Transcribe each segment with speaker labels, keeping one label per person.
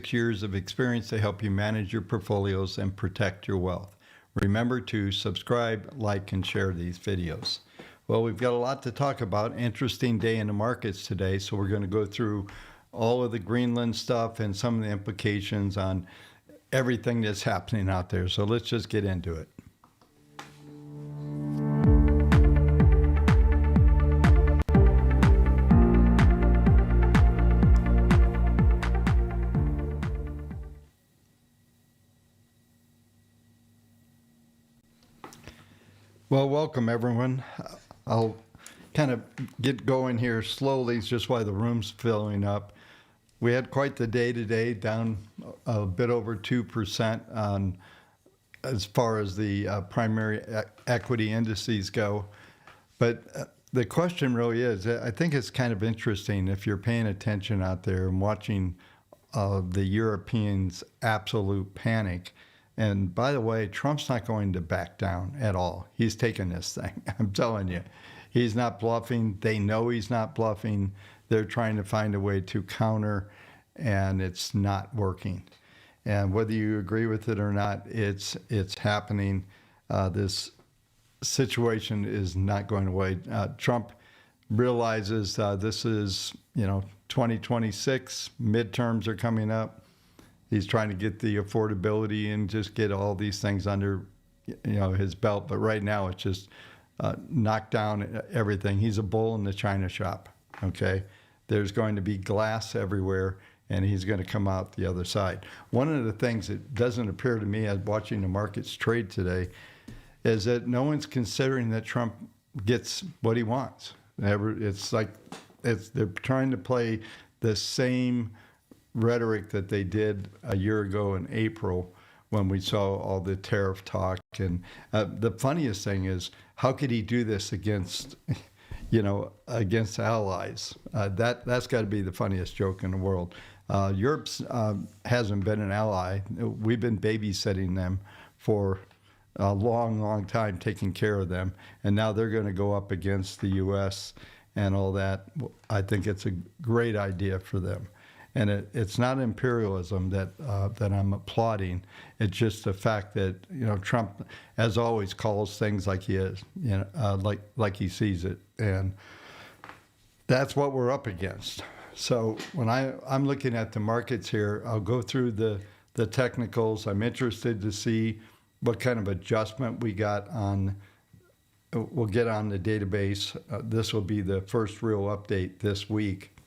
Speaker 1: 6 years of experience to help you manage your portfolios and protect your wealth. Remember to subscribe, like, and share these videos. Well, we've got a lot to talk about. Interesting day in the markets today, so we're going to go through all of the Greenland stuff and some of the implications on everything that's happening out there. So let's just get into it. Well, welcome everyone. I'll kind of get going here slowly, just while the room's filling up. We had quite the day today, down a bit over 2% on as far as the primary equity indices go. But the question really is, I think it's kind of interesting if you're paying attention out there and watching the Europeans' absolute panic. And by the way, Trump's not going to back down at all. He's taking this thing. I'm telling you, he's not bluffing. They know he's not bluffing. They're trying to find a way to counter, and it's not working. And whether you agree with it or not, it's happening. This situation is not going away. Trump realizes this is, 2026. Midterms are coming up. He's trying to get the affordability and just get all these things under, his belt. But right now, it's just knock down everything. He's a bull in the china shop. Okay, there's going to be glass everywhere, and he's going to come out the other side. One of the things that doesn't appear to me as watching the markets trade today is that no one's considering that Trump gets what he wants. It's like they're trying to play the same rhetoric that they did a year ago in April when we saw all the tariff talk. And the funniest thing is, how could he do this against, against allies? That's got to be the funniest joke in the world. Europe hasn't been an ally. We've been babysitting them for a long, long time, taking care of them. And now they're going to go up against the U.S. and all that. I think it's a great idea for them. And it's not imperialism that I'm applauding. It's just the fact that Trump, as always, calls things like he is, like he sees it, and that's what we're up against. So when I'm looking at the markets here, I'll go through the technicals. I'm interested to see what kind of adjustment we got on. We'll get on the database. This will be the first real update this week,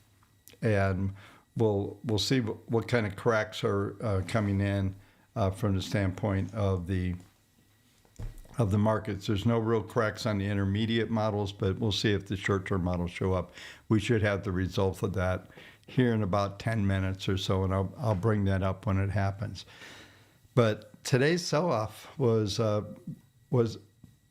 Speaker 1: and we'll see what kind of cracks are coming in from the standpoint of the markets. There's no real cracks on the intermediate models, but we'll see if the short-term models show up. We should have the result of that here in about 10 minutes or so, and I'll bring that up when it happens. But today's sell-off was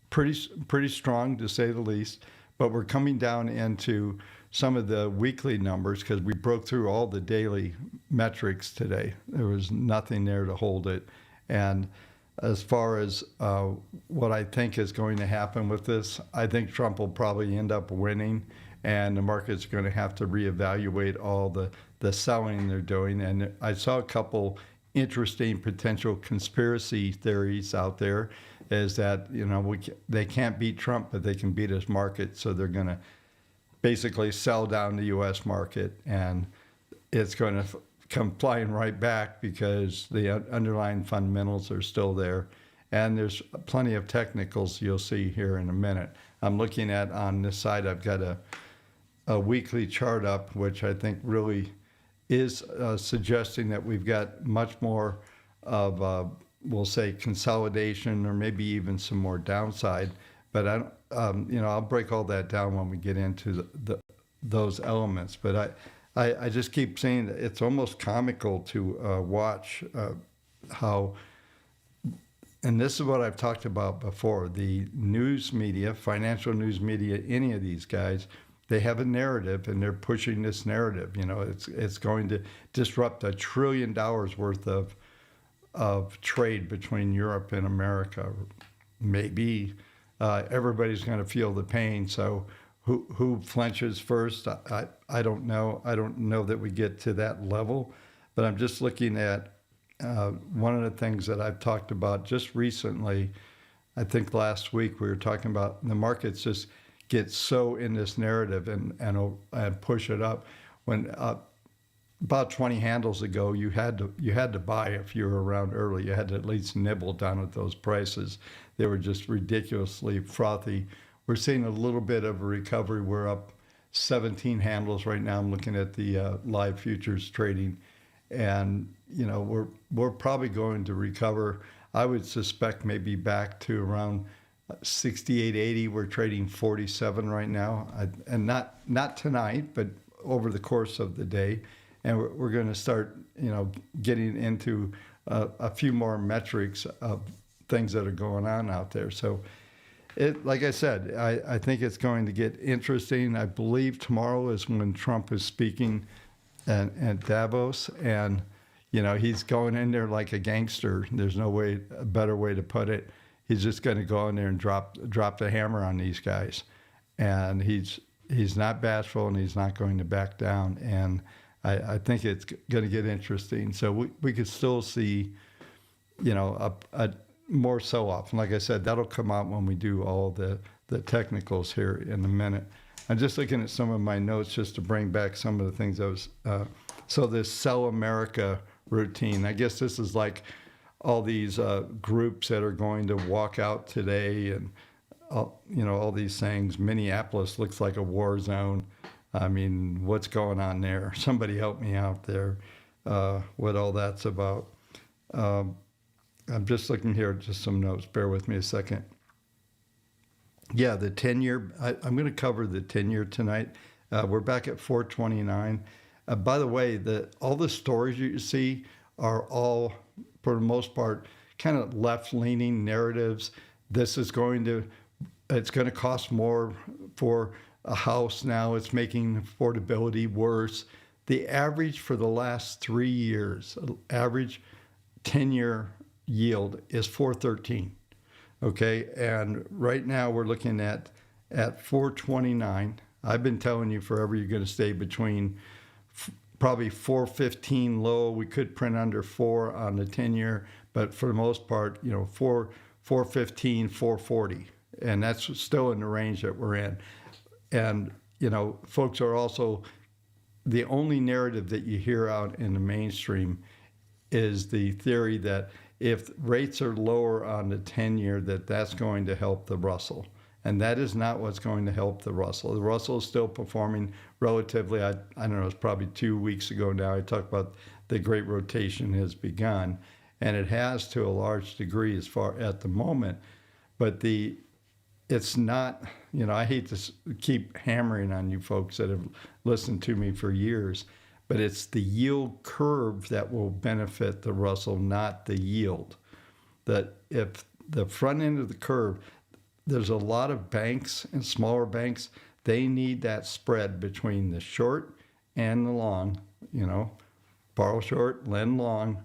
Speaker 1: pretty strong, to say the least. But we're coming down into some of the weekly numbers because we broke through all the daily metrics today. There was nothing there to hold it. And as far as what I think is going to happen with this, I think Trump will probably end up winning, and the market's going to have to reevaluate all the selling they're doing. And I saw a couple interesting potential conspiracy theories out there, is that they can't beat Trump, but they can beat his market, so they're going to basically sell down the U.S. market, and it's going to come flying right back because the underlying fundamentals are still there. And there's plenty of technicals you'll see here in a minute. I'm looking at, on this side, I've got a weekly chart up, which I think really is suggesting that we've got much more of, we'll say, consolidation, or maybe even some more downside. But I'll break all that down when we get into those elements. But I just keep saying it's almost comical to watch how, and this is what I've talked about before, the news media, financial news media, any of these guys, they have a narrative, and they're pushing this narrative. It's going to disrupt $1 trillion worth of trade between Europe and America. Maybe everybody's going to feel the pain. So who flinches first? I don't know. I don't know that we get to that level. but I'm just looking at one of the things that I've talked about just recently. I think last week we were talking about the markets just get so in this narrative and push it up. When about 20 handles ago, you had to buy if you were around early. You had to at least nibble down at those prices. They were just ridiculously frothy. We're seeing a little bit of a recovery. We're up 17 handles right now. I'm looking at the live futures trading, and we're probably going to recover. I would suspect maybe back to around 68.80. We're trading 47 right now, and not tonight, but over the course of the day. And we're going to start, getting into a few more metrics of things that are going on out there. So, like I said, I think it's going to get interesting. I believe tomorrow is when Trump is speaking at Davos, and he's going in there like a gangster. There's a better way to put it. He's just going to go in there and drop the hammer on these guys, and he's not bashful, and he's not going to back down. And I think it's going to get interesting. So we could still see, a more sell-off. And like I said, that'll come out when we do all the technicals here in a minute. I'm just looking at some of my notes just to bring back some of the things I was. So this Sell America routine, I guess this is like all these groups that are going to walk out today, and all these things. Minneapolis looks like a war zone. I mean, what's going on there? Somebody help me out there, what all that's about. I'm just looking here at just some notes. Bear with me a second. Yeah, the 10-year, I'm going to cover the 10-year tonight. We're back at 429. By the way, all the stories you see are all, for the most part, kind of left-leaning narratives. It's going to cost more for a house now. It's making affordability worse. The average for the last 3 years, average 10-year yield is 413. Okay, and right now we're looking at 429. I've been telling you forever you're going to stay between probably 415 low. We could print under 4 on the 10-year, but for the most part, 415, 440, and that's still in the range that we're in. And folks are also, the only narrative that you hear out in the mainstream is the theory that if rates are lower on the 10-year, that's going to help the Russell. And that is not what's going to help the Russell. The Russell is still performing relatively. I don't know, it's probably 2 weeks ago now. I talked about the great rotation has begun, and it has to a large degree as far at the moment. But it's not, I hate to keep hammering on you folks that have listened to me for years, but it's the yield curve that will benefit the Russell, not the yield. That if the front end of the curve, there's a lot of banks and smaller banks, they need that spread between the short and the long, borrow short, lend long.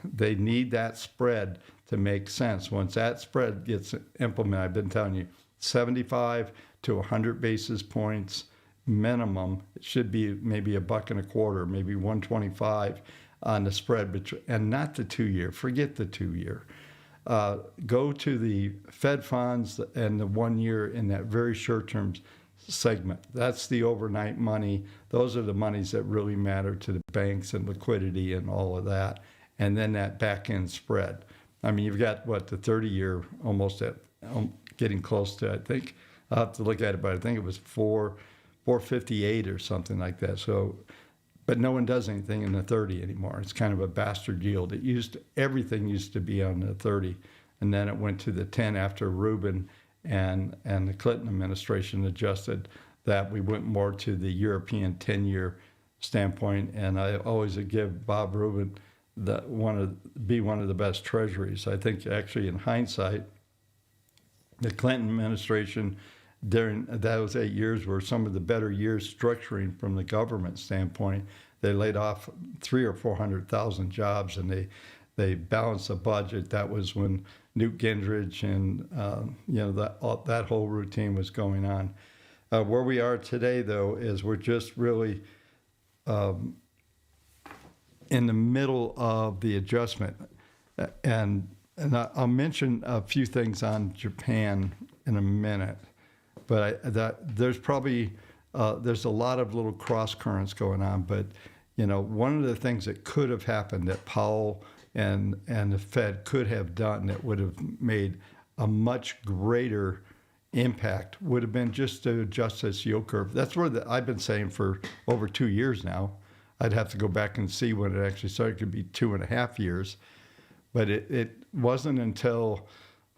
Speaker 1: They need that spread to make sense. Once that spread gets implemented, I've been telling you, 75 to 100 basis points minimum. It should be maybe $1.25, maybe 125 on the spread, and not the 2-year. Forget the 2-year. Go to the Fed funds and the 1 year in that very short-term segment. That's the overnight money. Those are the monies that really matter to the banks and liquidity and all of that. And then that back-end spread. I mean, you've got, the 30-year almost at getting close to, I think, I'll have to look at it, but I think it was 458 or something like that. So, but no one does anything in the 30 anymore. It's kind of a bastard yield. Everything used to be on the 30, and then it went to the 10 after Rubin and the Clinton administration adjusted that. We went more to the European 10-year standpoint, and I always give Bob Rubin one of the best treasuries. I think actually in hindsight, the Clinton administration during those 8 years were some of the better years structuring from the government standpoint. They laid off 300,000 or 400,000 jobs, and they balanced the budget. That was when Newt Gingrich and that whole routine was going on. Where we are today, though, is we're just really in in the middle of the adjustment. I'll mention a few things on Japan in a minute, but there's probably there's a lot of little cross currents going on. But one of the things that could have happened that Powell and the Fed could have done that would have made a much greater impact would have been just to adjust this yield curve. That's where I've been saying for over 2 years now. I'd have to go back and see when it actually started. It could be 2.5 years. But it wasn't until,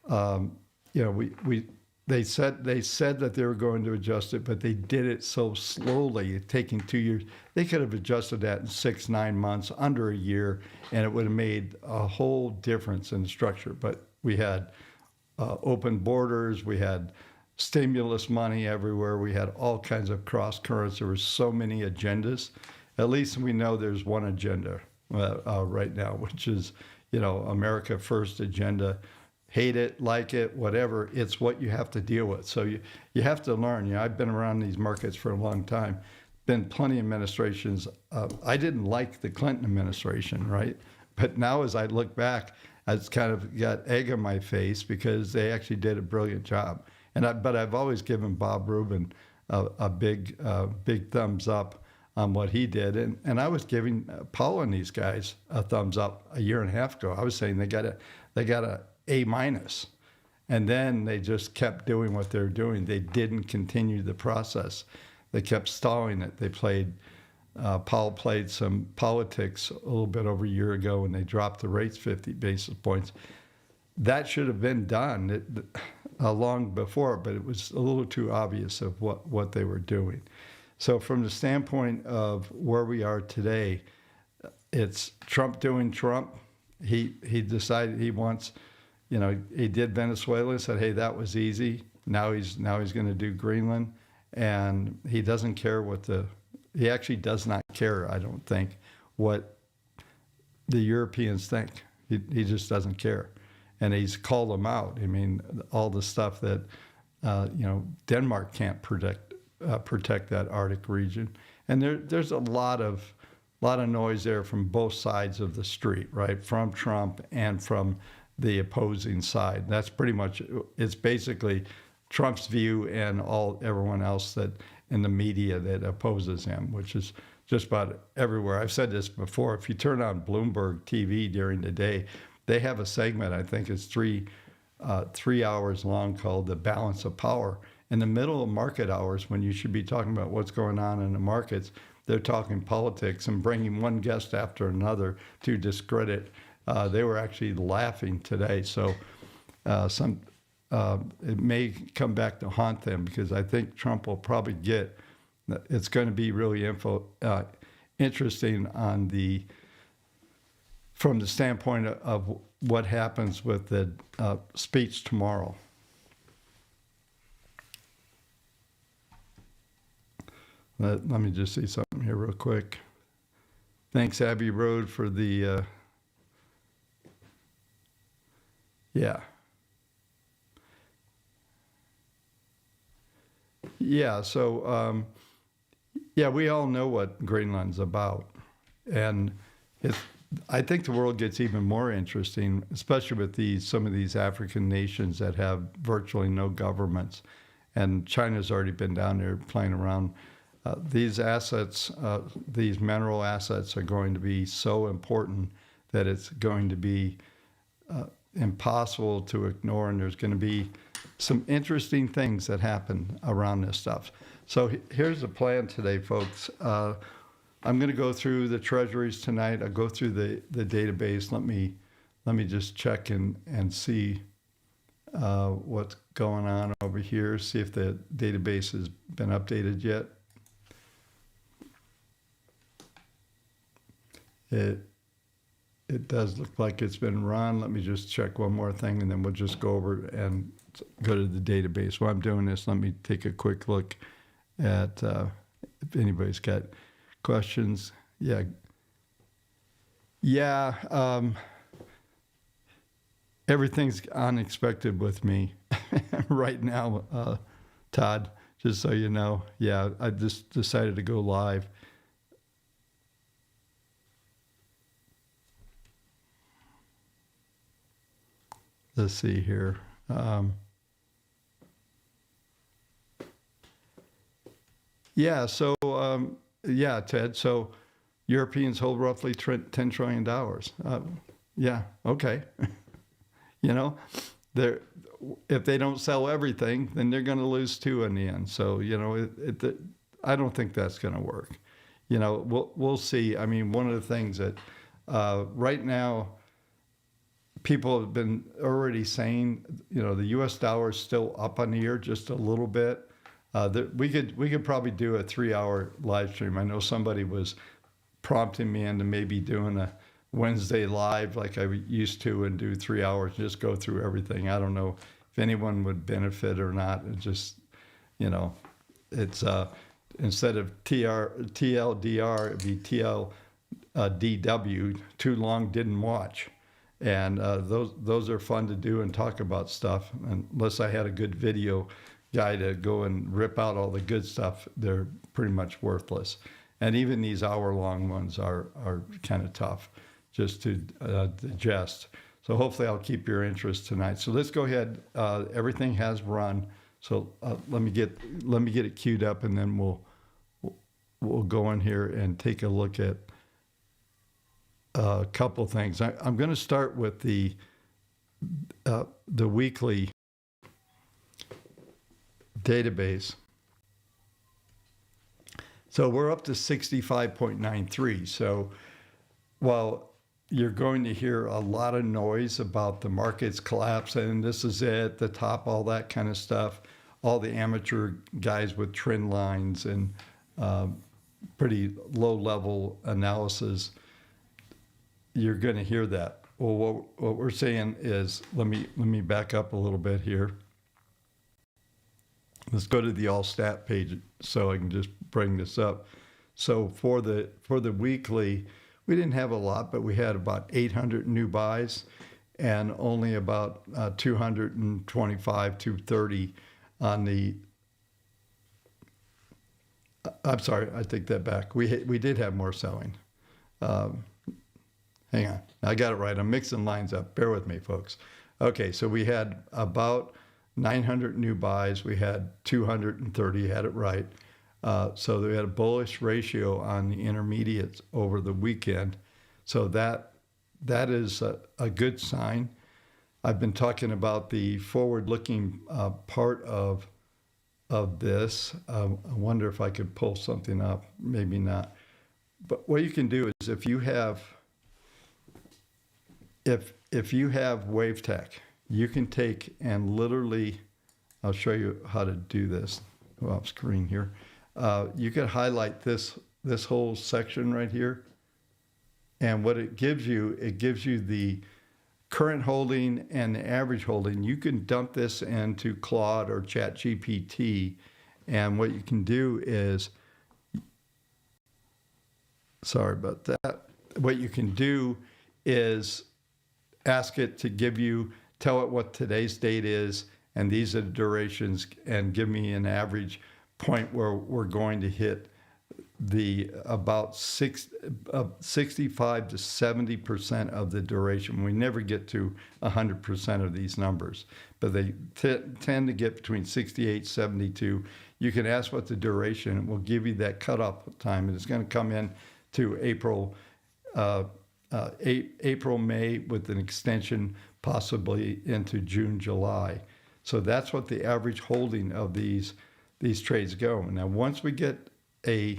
Speaker 1: they said that they were going to adjust it, but they did it so slowly, taking 2 years. They could have adjusted that in 6-9 months, under a year, and it would have made a whole difference in the structure. But we had open borders, we had stimulus money everywhere, we had all kinds of cross currents. There were so many agendas. At least we know there's one agenda right now, which is, America First agenda. Hate it, like it, whatever. It's what you have to deal with. So you have to learn. I've been around these markets for a long time. Been plenty of administrations. I didn't like the Clinton administration, right? But now as I look back, it's kind of got egg on my face because they actually did a brilliant job. But I've always given Bob Rubin a big thumbs up on what he did. And I was giving Powell and these guys a thumbs up a year and a half ago. I was saying they got a A-. And then they just kept doing what they're doing. They didn't continue the process. They kept stalling it. Powell played some politics a little bit over a year ago when they dropped the rates 50 basis points. That should have been done long before, but it was a little too obvious of what they were doing. So from the standpoint of where we are today, it's Trump doing Trump. He decided he wants, he did Venezuela and said, hey, that was easy. Now he's going to do Greenland, and he doesn't care he actually does not care, I don't think, what the Europeans think. He just doesn't care. And he's called them out. I mean, all the stuff that, Denmark can't protect that Arctic region. And there's a lot of noise there from both sides of the street, right? From Trump and from the opposing side. That's pretty much, it's basically Trump's view and everyone else that in the media that opposes him, which is just about everywhere. I've said this before. If you turn on Bloomberg TV during the day, they have a segment, I think it's 3 hours long, called The Balance of Power. In the middle of market hours, when you should be talking about what's going on in the markets, they're talking politics and bringing one guest after another to discredit. They were actually laughing today. So it may come back to haunt them, because I think Trump will probably it's going to be really interesting from the standpoint of what happens with the speech tomorrow. Let me just see something here real quick. Thanks, Abbey Road, for the, yeah. Yeah, so, we all know what Greenland's about. And I think the world gets even more interesting, especially with some of these African nations that have virtually no governments. And China's already been down there playing around. These assets, these mineral assets, are going to be so important that it's going to be impossible to ignore, and there's going to be some interesting things that happen around this stuff. So here's the plan today, folks. I'm going to go through the treasuries tonight. I'll go through the database. Let me just check and see what's going on over here, see if the database has been updated yet. It does look like it's been run. Let me just check one more thing, and then we'll just go over and go to the database. While I'm doing this, let me take a quick look at if anybody's got questions. Everything's unexpected with me right now, Todd, just so you know. I just decided to go live. let's see here. Yeah, so, yeah, Ted, so Europeans hold roughly $10 trillion. Yeah, okay. You know, they're, if they don't sell everything, then they're going to lose too in the end. So, you know, I don't think that's going to work. You know, we'll see. I mean, one of the things that right now, people have been already saying, you know, the U.S. dollar is still up on the year just a little bit. We could probably do a 3-hour live stream. I know somebody was prompting me into maybe doing a Wednesday live like I used to and do 3 hours, just go through everything. I don't know if anyone would benefit or not. It just, you know, it's instead of TLDR, it'd be TLDW, too long didn't watch. And those are fun to do and talk about stuff. Unless I had a good video guy to go and rip out all the good stuff, they're pretty much worthless. And even these hour-long ones are kind of tough just to digest. So hopefully I'll keep your interest tonight. So let's go ahead. Everything has run. So let me get it queued up, and then we'll go in here and take a look at a couple things. I'm going to start with the weekly database. So we're up to 65.93. So while you're going to hear a lot of noise about the markets collapsing, this is it, the top, all that kind of stuff, all the amateur guys with trend lines and pretty low-level analysis, you're going to hear that. Well, what we're saying is, let me back up a little bit here. Let's go to the all stat page so I can just bring this up. So for the weekly, we didn't have a lot, but we had about 800 new buys and only about 225, 230 on the. I'm sorry, I take that back. We did have more selling. Hang on, I got it right. I'm mixing lines up. Bear with me, folks. Okay, so we had about 900 new buys. We had 230, had it right. So we had a bullish ratio on the intermediates over the weekend. So that is a good sign. I've been talking about the forward-looking part of this. I wonder if I could pull something up. Maybe not. But what you can do is if you have WaveTech, you can take and literally, I'll show you how to do this off screen here. You can highlight this whole section right here. And what it gives you the current holding and the average holding. You can dump this into Claude or ChatGPT. And what you can do is, sorry about that. What you can do is ask it to tell it what today's date is, and these are the durations, and give me an average point where we're going to hit the about 65 to 70% of the duration. We never get to 100% of these numbers, but they tend to get between 68, 72. You can ask what the duration, it will give you that cutoff time, and it's going to come in to April, May, with an extension possibly into June, July. So that's what the average holding of these trades go. Now, once we get a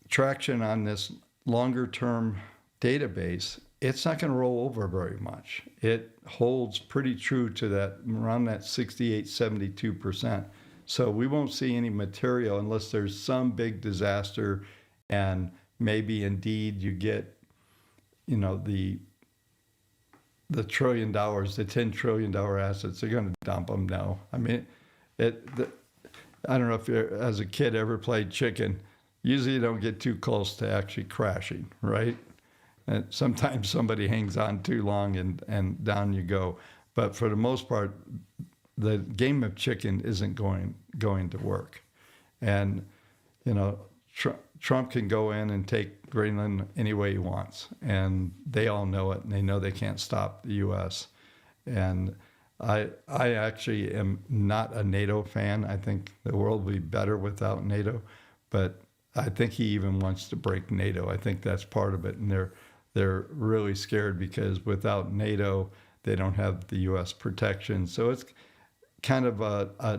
Speaker 1: traction on this longer term database, it's not going to roll over very much. It holds pretty true to that, around that 68, 72%. So we won't see any material unless there's some big disaster, and maybe indeed you get, the $1 trillion, the $10 trillion assets, they're going to dump them now. I mean, I don't know if you, as a kid, ever played chicken. Usually you don't get too close to actually crashing, right? And sometimes somebody hangs on too long and down you go. But for the most part, the game of chicken isn't going to work. And, Trump can go in and take Greenland any way he wants, and they all know it, and they know they can't stop the U.S. And I actually am not a NATO fan. I think the world would be better without NATO, but I think he even wants to break NATO. I think that's part of it, and they're really scared because without NATO, they don't have the U.S. protection. So it's kind of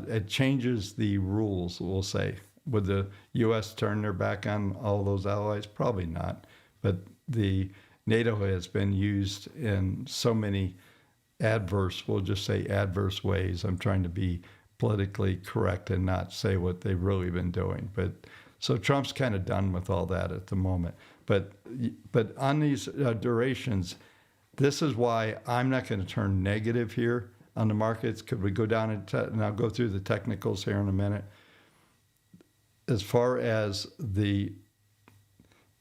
Speaker 1: it changes the rules, we'll say. Would the U.S. turn their back on all those allies? Probably not. But the NATO has been used in so many we'll just say adverse ways. I'm trying to be politically correct and not say what they've really been doing. But so Trump's kind of done with all that at the moment. But on these durations, this is why I'm not going to turn negative here on the markets. Could we go down and I'll go through the technicals here in a minute. As far as the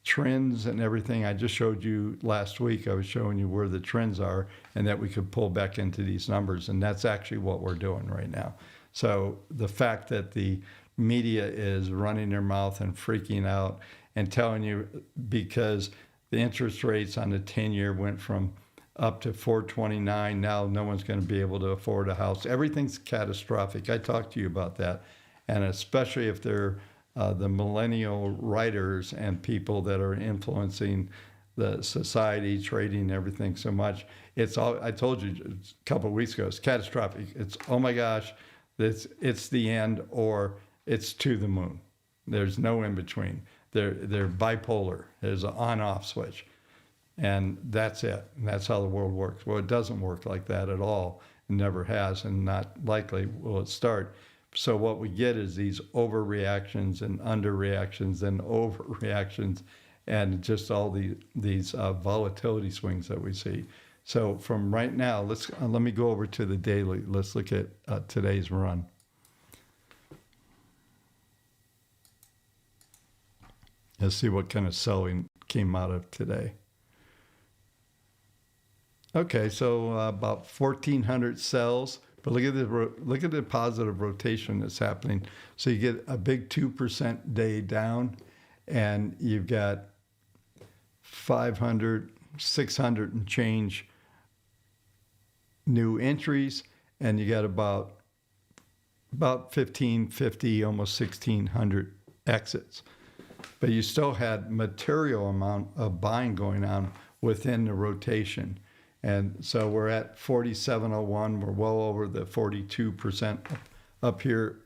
Speaker 1: trends and everything, I just showed you last week, I was showing you where the trends are and that we could pull back into these numbers. And that's actually what we're doing right now. So the fact that the media is running their mouth and freaking out and telling you because the interest rates on the 10-year went from up to 429, now no one's going to be able to afford a house. Everything's catastrophic. I talked to you about that. And especially if they're the millennial writers and people that are influencing the society, trading, everything so much. It's all, I told you a couple of weeks ago, it's catastrophic. It's, oh my gosh, it's the end or it's to the moon. There's no in between. They're bipolar. There's an on-off switch. And that's it. And that's how the world works. Well, it doesn't work like that at all. It never has, and not likely will it start. So what we get is these overreactions and underreactions and overreactions and just all these volatility swings that we see. So from right now, let me go over to the daily. Let's look at today's run. Let's see what kind of selling came out of today. Okay, so about 1,400 sells. But look at the positive rotation that's happening. So you get a big 2% day down, and you've got 500, 600 and change new entries, and you got about 1,550, almost 1,600 exits. But you still had material amount of buying going on within the rotation. And so we're at 4701. We're well over the 42% up here.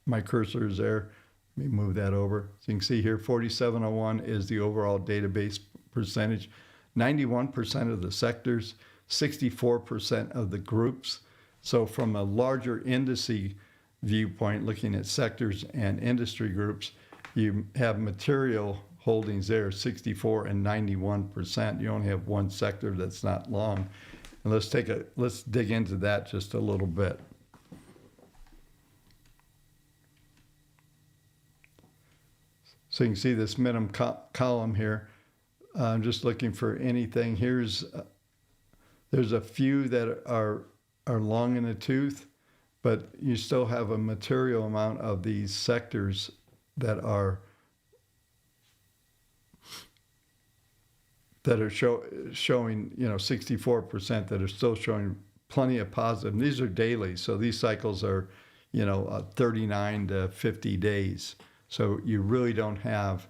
Speaker 1: My cursor is there. Let me move that over. So you can see here, 4701 is the overall database percentage. 91% of the sectors, 64% of the groups. So from a larger indice viewpoint, looking at sectors and industry groups, you have material holdings there, 64 and 91%. You only have one sector that's not long. And let's dig into that just a little bit. So you can see this minimum column here. I'm just looking for anything. There's a few that are long in the tooth, but you still have a material amount of these sectors that are showing, 64% that are still showing plenty of positive. And these are daily, so these cycles are, 39 to 50 days. So you really don't have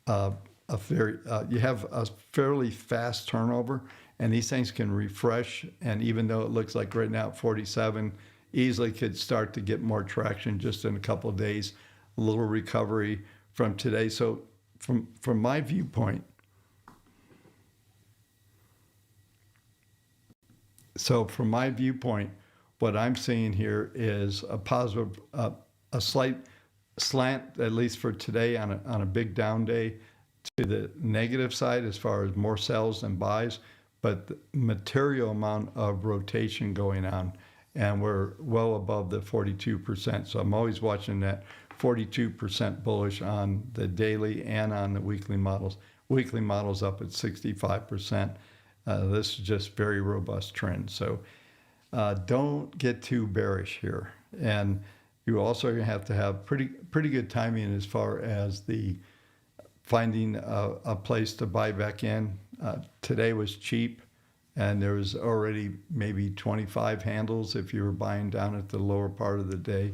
Speaker 1: you have a fairly fast turnover, and these things can refresh. And even though it looks like right now at 47, easily could start to get more traction just in a couple of days, a little recovery from today. So from my viewpoint, what I'm seeing here is a positive, a slight slant, at least for today, on a big down day to the negative side as far as more sells than buys, but the material amount of rotation going on, and we're well above the 42%. So I'm always watching that 42% bullish on the daily and on the weekly models. Weekly models up at 65%. This is just very robust trend. So don't get too bearish here. And you also have to have pretty good timing as far as the finding a place to buy back in. Today was cheap, and there was already maybe 25 handles if you were buying down at the lower part of the day.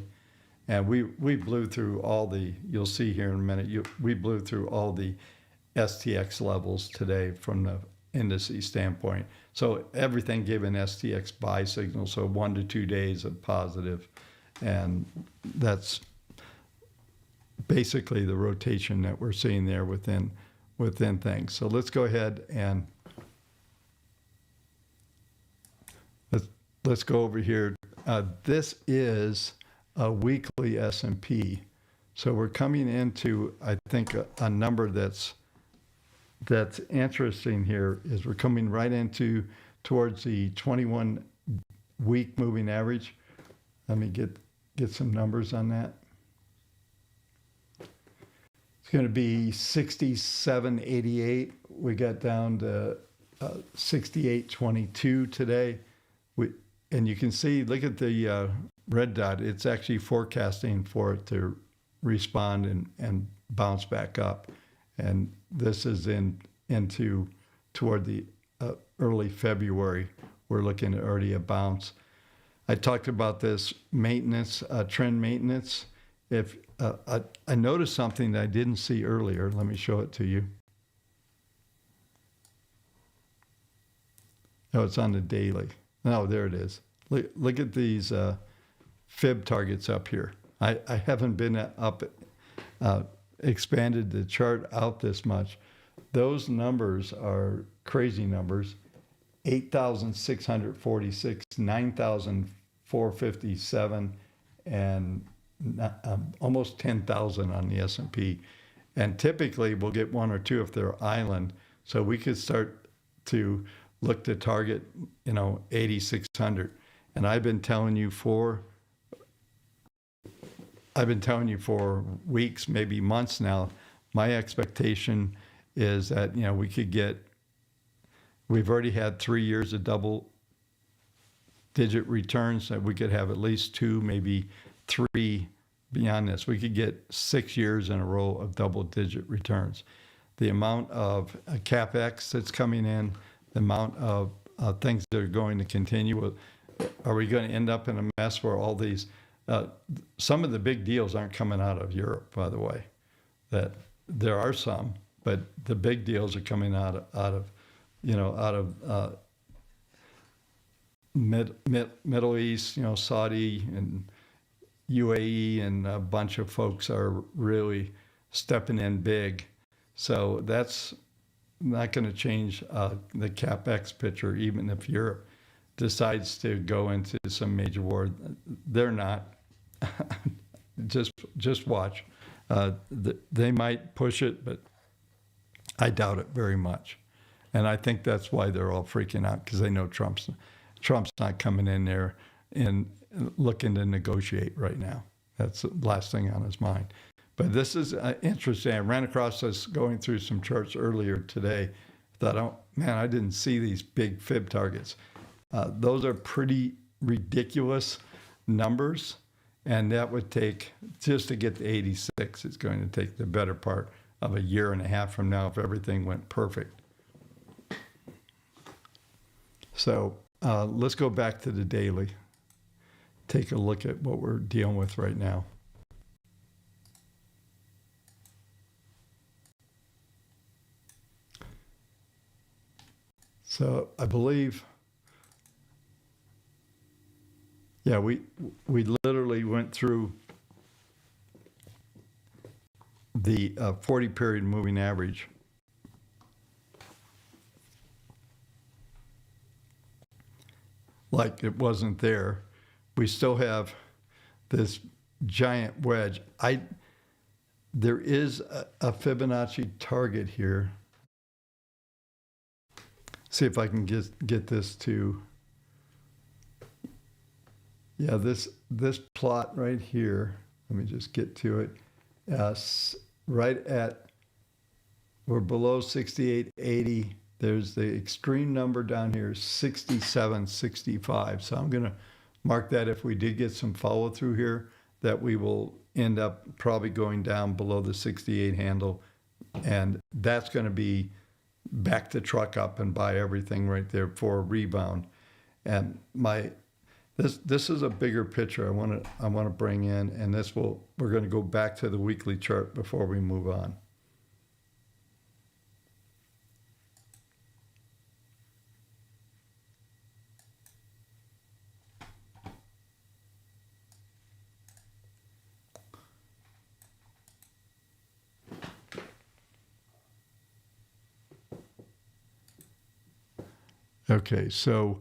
Speaker 1: And we blew through all the, you'll see here in a minute, we blew through all the STX levels today from the indices standpoint. So everything gave an STX buy signal, so 1 to 2 days of positive. And that's basically the rotation that we're seeing there within things. So let's go ahead and let's go over here. This is a weekly S&P. So we're coming into, I think, a number that's interesting here is we're coming right into towards the 21 week moving average. Let me get some numbers on that. It's going to be 67.88. We got down to 68.22 today. And you can see, look at the red dot. It's actually forecasting for it to respond and bounce back up. And this is into toward the early February. We're looking at already a bounce. I talked about this maintenance, trend maintenance. If I noticed something that I didn't see earlier. Let me show it to you. Oh, it's on the daily. No, there it is. Look at these fib targets up here. I haven't been expanded the chart out this much. Those numbers are crazy numbers. 8,646, 9,457, and almost 10,000 on the S&P. And typically we'll get one or two if they're island. So we could start to look to target, 8,600. And I've been telling you for weeks, maybe months now, my expectation is that, we've already had 3 years of double digit returns, that we could have at least 2, maybe 3 beyond this. We could get 6 years in a row of double digit returns. The amount of CapEx that's coming in, the amount of things that are going to continue. Are we going to end up in a mess where all these, some of the big deals aren't coming out of Europe, by the way, that there are some, but the big deals are coming out of Middle East, Saudi and UAE, and a bunch of folks are really stepping in big. So that's not going to change the CapEx picture, even if Europe decides to go into some major war. They're not. Just watch. They might push it, but I doubt it very much. And I think that's why they're all freaking out, because they know Trump's not coming in there and looking to negotiate right now. That's the last thing on his mind. But this is interesting. I ran across this going through some charts earlier today. Thought, oh man, I didn't see these big fib targets. Those are pretty ridiculous numbers, and that would take, just to get to 86, it's going to take the better part of a year and a half from now if everything went perfect. So let's go back to the daily. Take a look at what we're dealing with right now. So I believe, yeah, we literally went through the 40 period moving average. Like it wasn't there. We still have this giant wedge. There is a Fibonacci target here. See if I can get this to, yeah, this plot right here. Let me just get to it. Right at, we're below 68.80. There's the extreme number down here, 67.65. So I'm going to mark that if we did get some follow through here, that we will end up probably going down below the 68 handle, And that's going to be back the truck up and buy everything right there for a rebound. And this is a bigger picture I want to bring in, and we're going to go back to the weekly chart before we move on. Okay, so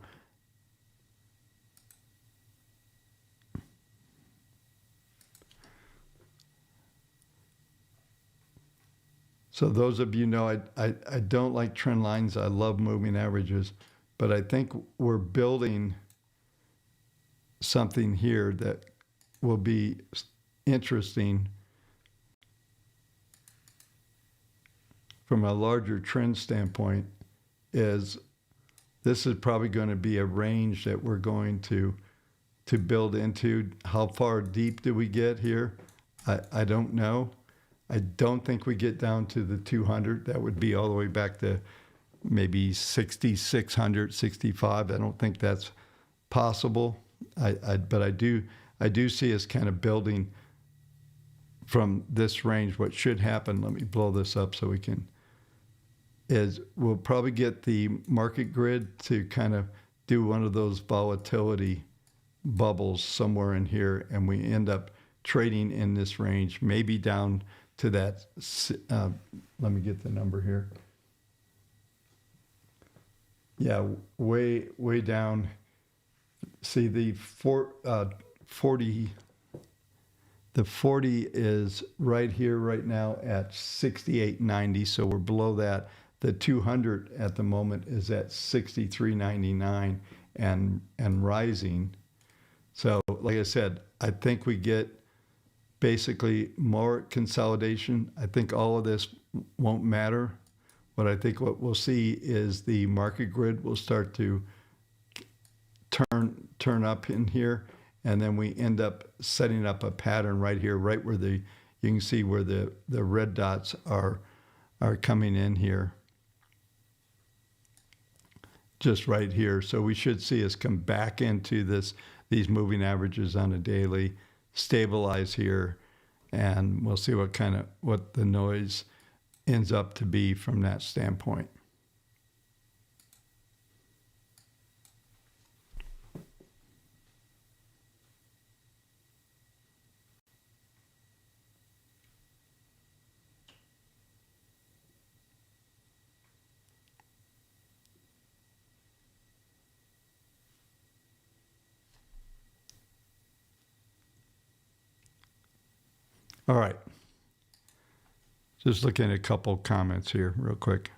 Speaker 1: those of you know, I don't like trend lines. I love moving averages, but I think we're building something here that will be interesting from a larger trend standpoint. Is this is probably going to be a range that we're going to build into. How far deep do we get here? I don't know. I don't think we get down to the 200. That would be all the way back to maybe 6,600, 65. I don't think that's possible. But I do see us kind of building from this range. What should happen, let me blow this up so we can, is we'll probably get the market grid to kind of do one of those volatility bubbles somewhere in here, and we end up trading in this range, maybe down to that, let me get the number here. Yeah, way down. See the 40 is right here right now at 68.90, so we're below that. The 200 at the moment is at 63.99 and rising. So like I said, I think we get basically more consolidation. I think all of this won't matter. What we'll see is the market grid will start to turn up in here, and then we end up setting up a pattern right here, right where you can see where the red dots are coming in here. Just right here. So we should see us come back into these moving averages on a daily, stabilize here, and we'll see what the noise ends up to be from that standpoint. All right. Just looking at a couple comments here real quick.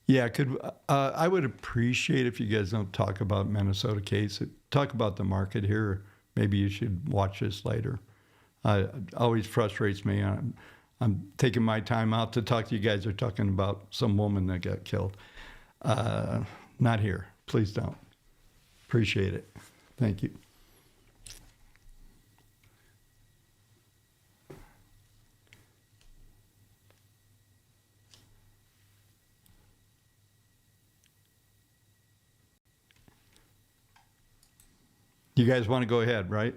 Speaker 1: Yeah, I would appreciate if you guys don't talk about Minnesota case. Talk about the market here. Maybe you should watch this later. It always frustrates me. I'm taking my time out to talk to you guys. Are talking about some woman that got killed. Not here. Please don't. Appreciate it. Thank you. You guys want to go ahead, right?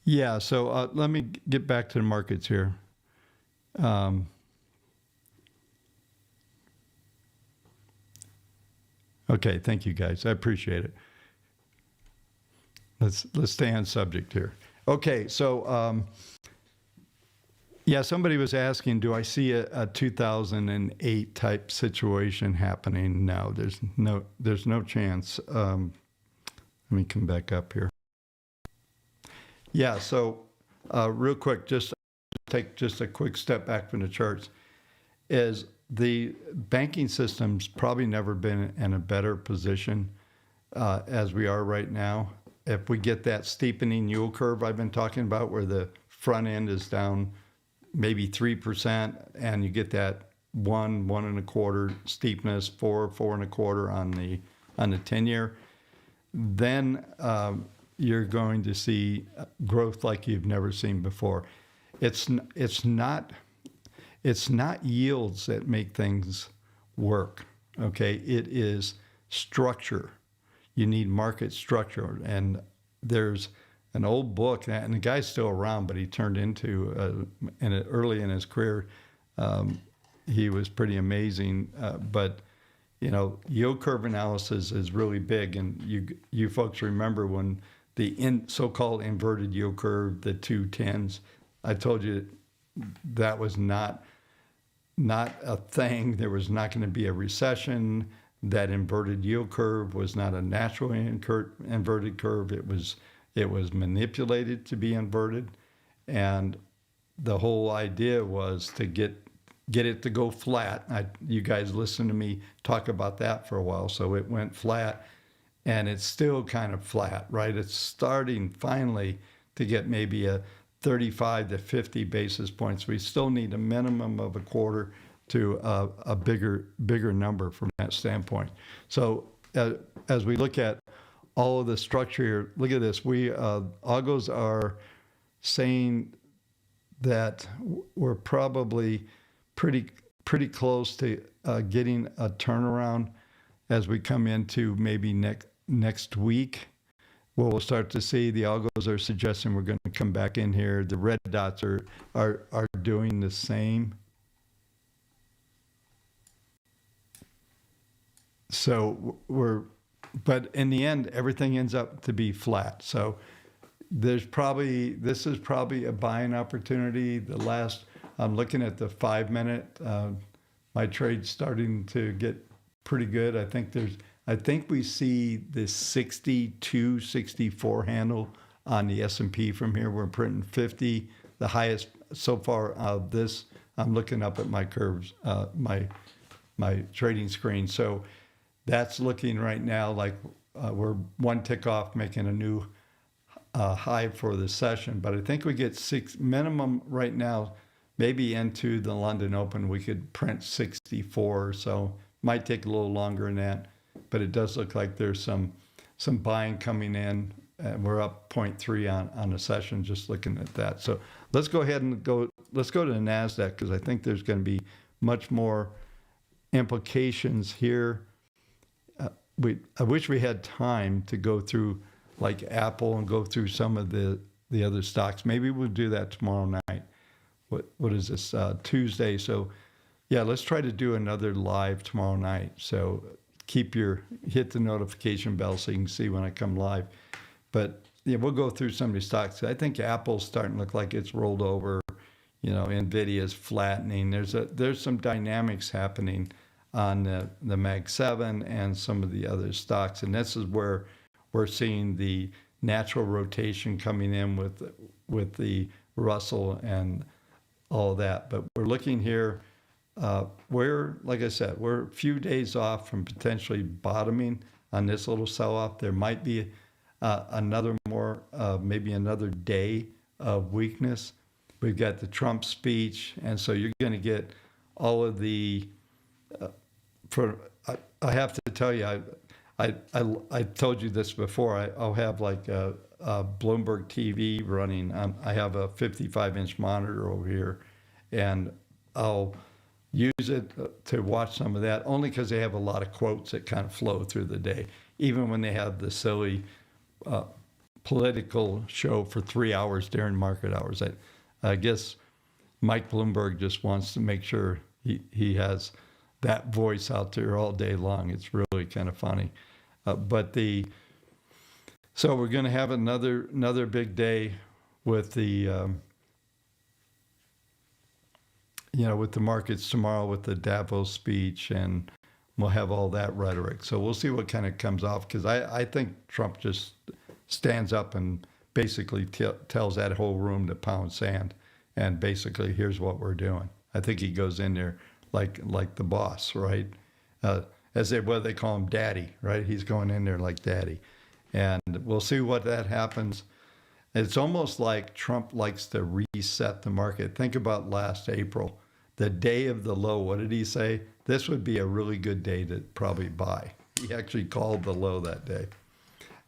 Speaker 1: Yeah, so let me get back to the markets here. Okay, thank you guys. I appreciate it. Let's stay on subject here. Okay, so Yeah, somebody was asking, do I see a 2008 type situation happening? No, there's no chance. Let me come back up here. Yeah, so real quick, just take just a quick step back from the charts. Is the banking system's probably never been in a better position as we are right now. If we get that steepening yield curve I've been talking about, where the front end is down maybe 3%, and you get that 1.25 steepness, 4.25 on the 10-year, then you're going to see growth like you've never seen before. It's not yields that make things work. Okay, it is structure. You need market structure, and there's an old book, and the guy's still around, but he turned into early in his career. He was pretty amazing, but yield curve analysis is really big, and you folks remember when the so-called inverted yield curve, the 210s. I told you that was not a thing. There was not going to be a recession. That inverted yield curve was not a natural inverted curve. It was manipulated to be inverted, and the whole idea was to get it to go flat. You guys listened to me talk about that for a while. So it went flat, and it's still kind of flat, right? It's starting finally to get maybe a 35 to 50 basis points. We still need a minimum of a quarter to a bigger number from that standpoint. So as we look at all of the structure here, look at this. Agos are saying that we're probably pretty close to getting a turnaround as we come into maybe next week. We'll start to see the algos are suggesting we're going to come back in here. The red dots are doing the same. So but in the end, everything ends up to be flat. So this is probably a buying opportunity. I'm looking at the 5-minute. My trade's starting to get pretty good. I think we see this 62, 64 handle on the S&P from here. We're printing 50, the highest so far of this. I'm looking up at my curves, my trading screen. So that's looking right now like we're one tick off making a new high for the session. But I think we get 6 minimum right now. Maybe into the London Open, we could print 64 or so. Might take a little longer than that, but it does look like there's some buying coming in. We're up 0.3 on the session, just looking at that. So let's go ahead and let's go to the NASDAQ, because I think there's going to be much more implications here. I wish we had time to go through like Apple and go through some of the other stocks. Maybe we'll do that tomorrow night. What is this, Tuesday? So yeah, let's try to do another live tomorrow night. So hit the notification bell so you can see when I come live. But yeah, we'll go through some of these stocks. I think Apple's starting to look like it's rolled over. Nvidia's flattening. There's some dynamics happening on the Mag 7 and some of the other stocks. And this is where we're seeing the natural rotation coming in with the Russell and all that. But we're looking here, like I said, we're a few days off from potentially bottoming on this little sell-off. There might be maybe another day of weakness. We've got the Trump speech, and so you're going to get all of the. I have to tell you, I told you this before. I'll have like a Bloomberg TV running. I have a 55-inch monitor over here, and I'll use it to watch some of that, only because they have a lot of quotes that kind of flow through the day, even when they have the silly political show for 3 hours during market hours. I guess Mike Bloomberg just wants to make sure he has that voice out there all day long. It's really kind of funny. So we're going to have another big day with the with the markets tomorrow with the Davos speech, and we'll have all that rhetoric. So we'll see what kind of comes off, because I think Trump just stands up and basically tells that whole room to pound sand, and basically, here's what we're doing. I think he goes in there like the boss, right? What they call him, daddy, right? He's going in there like daddy. And we'll see what that happens. It's almost like Trump likes to reset the market. Think about last April, the day of the low. What did he say? This would be a really good day to probably buy. He actually called the low that day.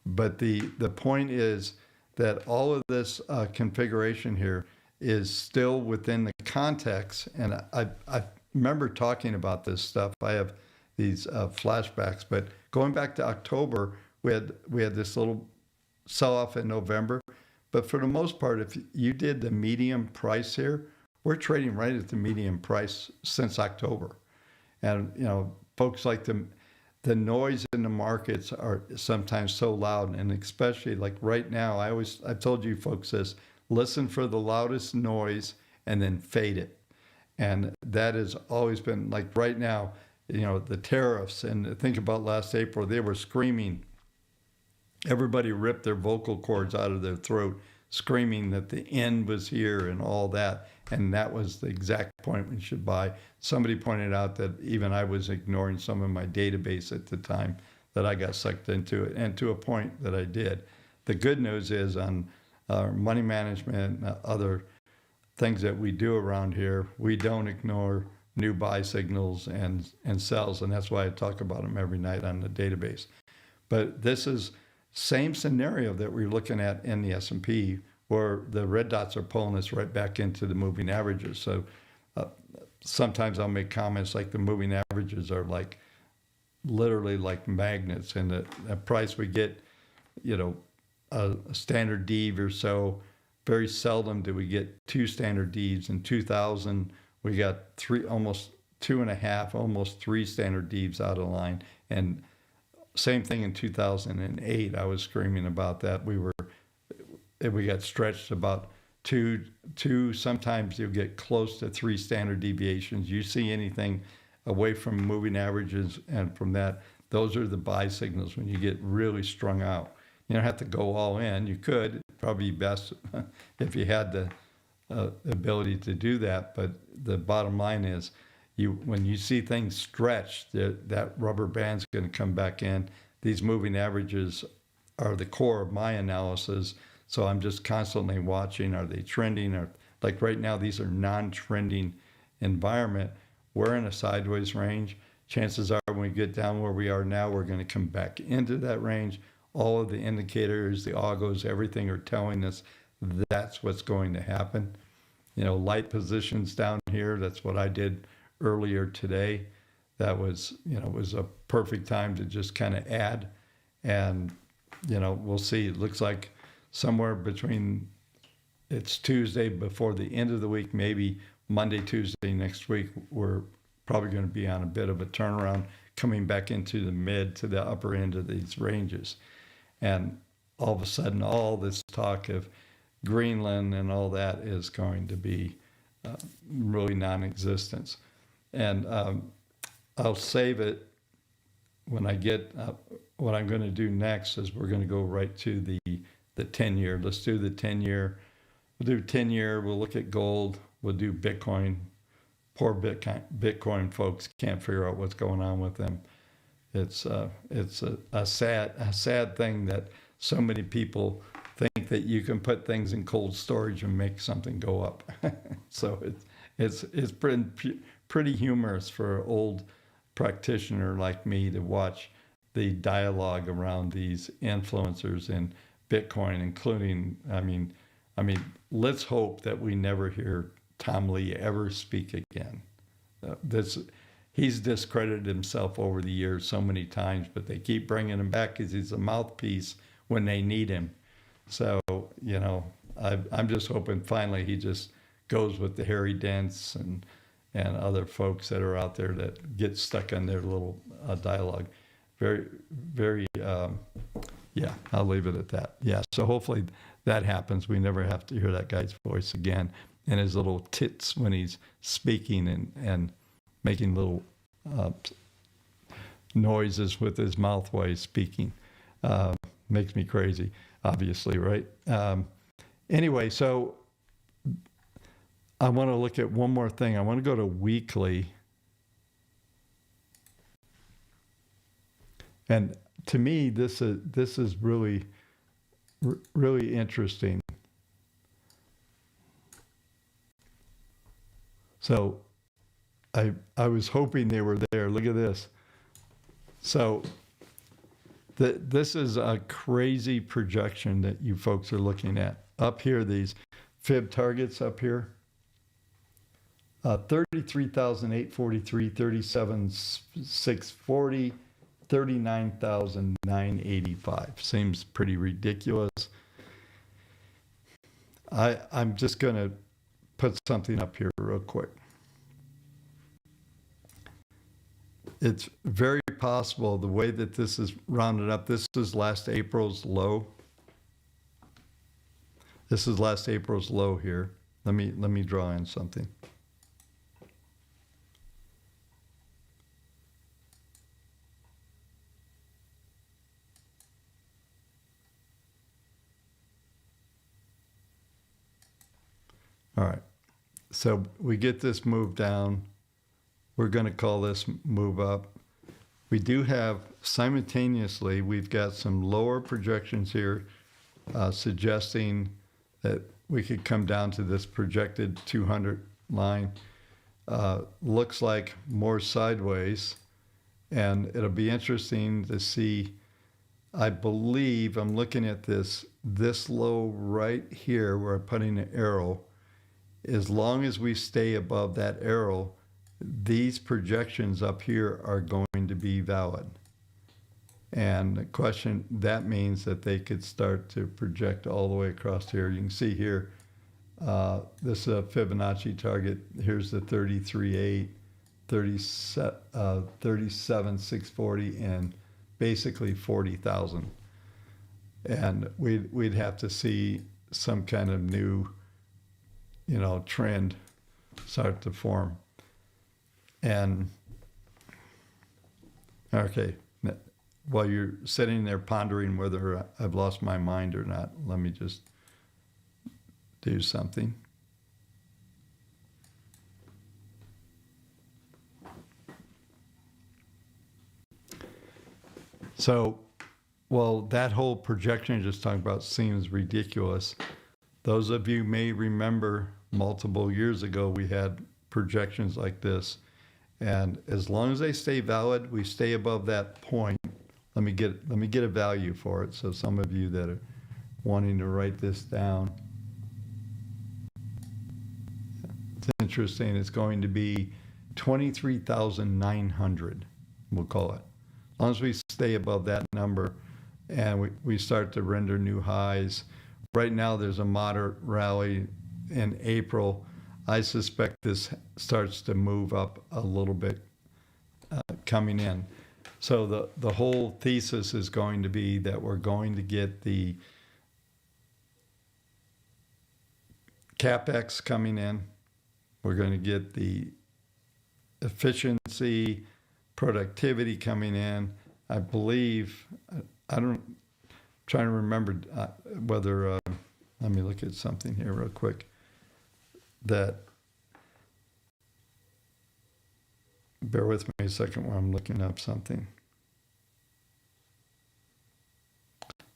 Speaker 1: But the point is that all of this configuration here is still within the context. And I remember talking about this stuff. I have these flashbacks. But going back to October, we had this little sell-off in November. But for the most part, if you did the medium price here, we're trading right at the medium price since October. And, folks like the noise in the markets are sometimes so loud, and especially like right now, I've told you folks this, listen for the loudest noise and then fade it. And that has always been like right now, the tariffs, and think about last April, they were screaming. Everybody ripped their vocal cords out of their throat, screaming that the end was here and all that. And that was the exact point we should buy. Somebody pointed out that even I was ignoring some of my database at the time, that I got sucked into it, and to a point that I did. The good news is on money management and other things that we do around here, we don't ignore new buy signals and sells, and that's why I talk about them every night on the database. But this is same scenario that we're looking at in the S&P, where the red dots are pulling us right back into the moving averages. So sometimes I'll make comments like the moving averages are like literally like magnets, and the price we get, a standard DEV or so. Very seldom do we get two standard DEVs. In 2000, we got almost 2.5, almost 3 standard DEVs out of line. And same thing in 2008. I was screaming about that. We got stretched about two. Sometimes you'll get close to 3 standard deviations. You see anything away from moving averages, and from that, those are the buy signals when you get really strung out. You don't have to go all in. You could. It'd probably be best if you had the ability to do that. But the bottom line is, when you see things stretch, that rubber band's going to come back in. These moving averages are the core of my analysis. So I'm just constantly watching, are they trending? Or like right now, these are non-trending environment. We're in a sideways range. Chances are when we get down where we are now, we're going to come back into that range. All of the indicators, the algos, everything are telling us that's what's going to happen. Light positions down here, that's what I did earlier today. That was, was a perfect time to just kind of add. And, we'll see. It looks like somewhere between, it's Tuesday before the end of the week, maybe Monday, Tuesday next week, we're probably going to be on a bit of a turnaround, coming back into the mid to the upper end of these ranges. And all of a sudden, all this talk of Greenland and all that is going to be really non-existent. And I'll save it when I get what I'm going to do next is we're going to go right to the 10-year. Let's do the 10-year. We'll do 10-year. We'll look at gold. We'll do Bitcoin. Poor Bitcoin folks can't figure out what's going on with them. It's a sad thing that so many people think that you can put things in cold storage and make something go up. So it's pretty humorous for an old practitioner like me to watch the dialogue around these influencers in Bitcoin, including, I mean, let's hope that we never hear Tom Lee ever speak again. He's discredited himself over the years so many times, but they keep bringing him back because he's a mouthpiece when they need him. So, I'm just hoping finally he just goes with the Harry Dents and other folks that are out there that get stuck on their little dialogue. Very, very, yeah, I'll leave it at that. Yeah, so hopefully that happens. We never have to hear that guy's voice again. and his little tits when he's speaking and making little noises with his mouth while he's speaking. Makes me crazy, obviously, right? Anyway, so I want to look at one more thing. I want to go to weekly. And to me, this is really, really interesting. So I was hoping they were there. Look at this. So this is a crazy projection that you folks are looking at. Up here, these fib targets up here. 33,843, 37,640, 39,985. Seems pretty ridiculous. I'm just going to put something up here real quick. It's very possible the way that this is rounded up, this is last April's low. This is last April's low here. Let me draw in something. All right, so we get this move down. We're going to call this move up. We do have simultaneously, we've got some lower projections here suggesting that we could come down to this projected 200 line. Looks like more sideways, and it'll be interesting to see. I believe I'm looking at this low right here where I'm putting an arrow. As long as we stay above that arrow, these projections up here are going to be valid. And the question, that means that they could start to project all the way across here. You can see here, this is a Fibonacci target. Here's the 33.8, 37,640, and basically 40,000. And we'd have to see some kind of new, trend start to form. And okay, while you're sitting there pondering whether I've lost my mind or not, let me just do something. So, well, that whole projection you're just talking about seems ridiculous. Those of you may remember multiple years ago we had projections like this. And as long as they stay valid, we stay above that point. Let me get a value for it. So some of you that are wanting to write this down, it's interesting. It's going to be 23,900. We'll call it. As long as we stay above that number, and we start to render new highs. Right now, there's a moderate rally in April. I suspect this starts to move up a little bit coming in. So the whole thesis is going to be that we're going to get the CapEx coming in. We're going to get the efficiency, productivity coming in. I believe, I'm trying to remember whether, let me look at something here real quick. That, bear with me a second while I'm looking up something.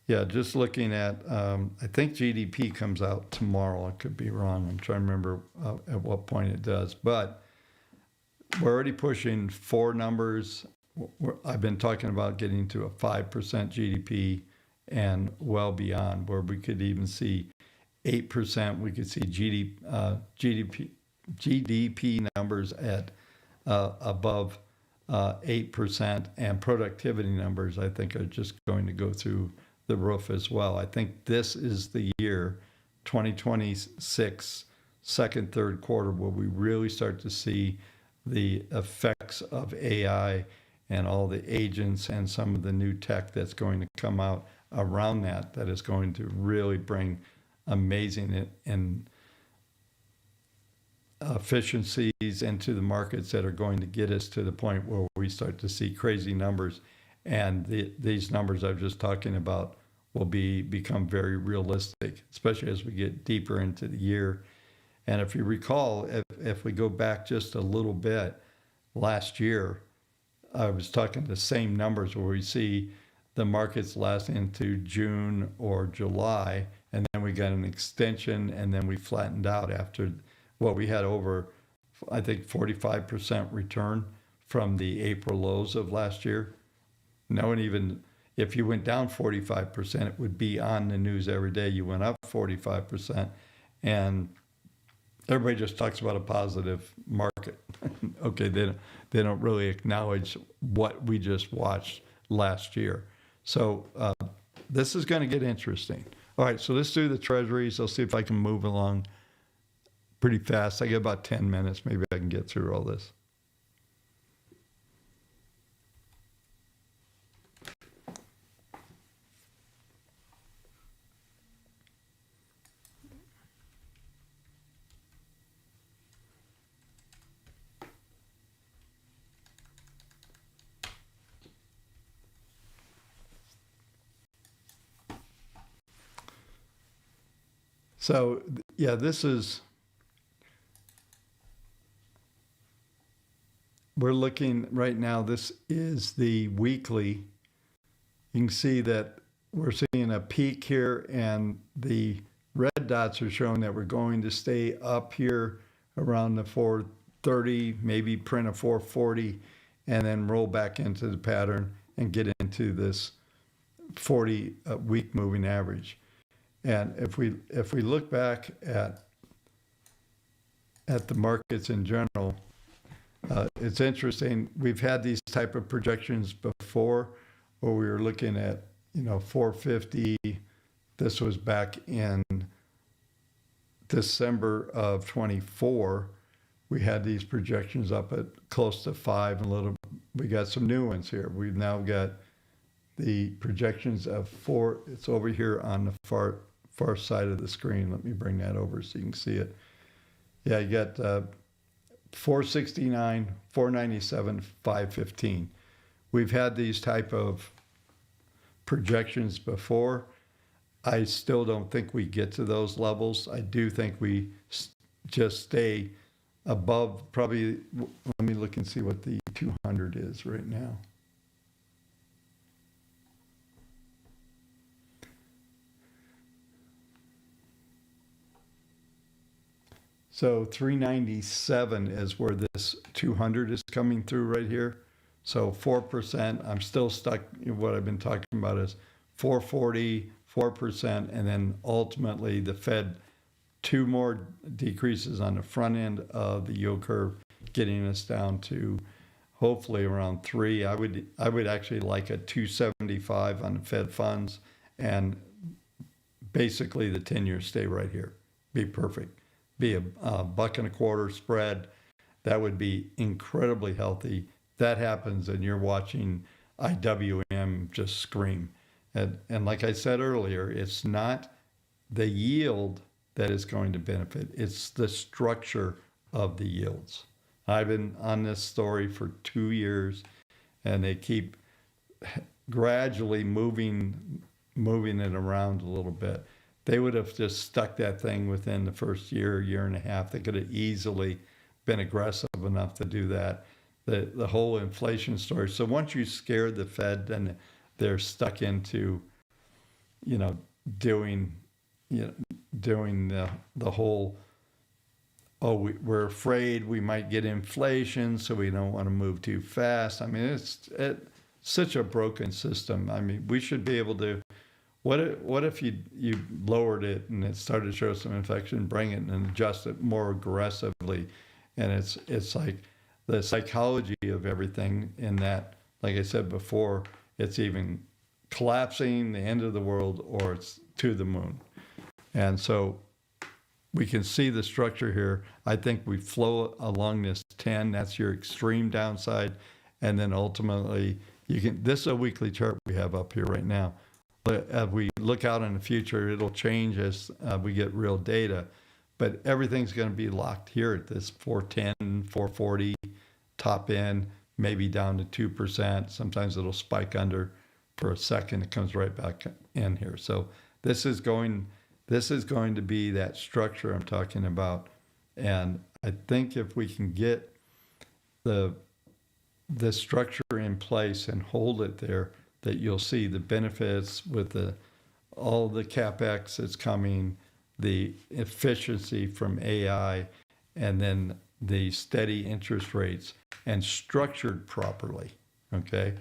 Speaker 1: Yeah, just looking at, I think GDP comes out tomorrow. I could be wrong. I'm trying to remember at what point it does. But we're already pushing 4 numbers. I've been talking about getting to a 5% GDP and well beyond, where we could even see 8%. We could see GDP numbers at above 8%, and productivity numbers, I think, are just going to go through the roof as well. I think this is the year, 2026, second, third quarter, where we really start to see the effects of AI and all the agents and some of the new tech that's going to come out around that is going to really bring amazing and efficiencies into the markets that are going to get us to the point where we start to see crazy numbers. And these numbers I'm just talking about will become very realistic, especially as we get deeper into the year. And if you recall, if we go back just a little bit, last year, I was talking the same numbers where we see the markets last into June or July, and then we got an extension, and then we flattened out after what we had over, I think, 45% return from the April lows of last year. No one even, if you went down 45%, it would be on the news every day. You went up 45%, and everybody just talks about a positive market. Okay, they don't really acknowledge what we just watched last year. So this is going to get interesting. All right, so let's do the treasuries. I'll see if I can move along pretty fast. I get about 10 minutes. Maybe I can get through all this. So, yeah, we're looking right now, this is the weekly. You can see that we're seeing a peak here, and the red dots are showing that we're going to stay up here around the 430, maybe print a 440, and then roll back into the pattern and get into this 40 week moving average. And if we look back at the markets in general, it's interesting. We've had these type of projections before, where we were looking at 450. This was back in December of 24. We had these projections up at close to 5 and a little. We got some new ones here. We've now got the projections of 4. It's over here on the far side of the screen. Let me bring that over so you can see it. Yeah, you got 469, 497, 515. We've had these type of projections before. I still don't think we get to those levels. I do think we just stay above, probably. Let me look and see what the 200 is right now. So 397 is where this 200 is coming through right here. So 4%, I'm still stuck. What I've been talking about is 440, 4%, and then ultimately the Fed, 2 more decreases on the front end of the yield curve, getting us down to hopefully around 3. I would actually like a 275 on the Fed funds, and basically the 10-year stay right here. Be perfect. Be a $1.25 spread. That would be incredibly healthy. That happens, and you're watching IWM just scream. And like I said earlier, it's not the yield that is going to benefit. It's the structure of the yields. I've been on this story for 2 years, and they keep gradually moving it around a little bit. They would have just stuck that thing within the first year and a half. They could have easily been aggressive enough to do that. The whole inflation story. So once you scare the Fed, then they're stuck into, doing the whole, we're afraid we might get inflation, so we don't want to move too fast. I mean, it's such a broken system. I mean, we should be able to. What if you lowered it and it started to show some infection, bring it and adjust it more aggressively? And it's like the psychology of everything in that, like I said before, it's even collapsing, the end of the world, or it's to the moon. And so we can see the structure here. I think we flow along this 10. That's your extreme downside. And then ultimately, this is a weekly chart we have up here right now. As we look out in the future, it'll change as we get real data. but everything's going to be locked here at this 410, 440 top end, maybe down to 2%. Sometimes it'll spike under for a second. It comes right back in here. So this is going to be that structure I'm talking about. And I think if we can get the structure in place and hold it there, that you'll see the benefits with all the CapEx that's coming, the efficiency from AI, and then the steady interest rates and structured properly. Okay.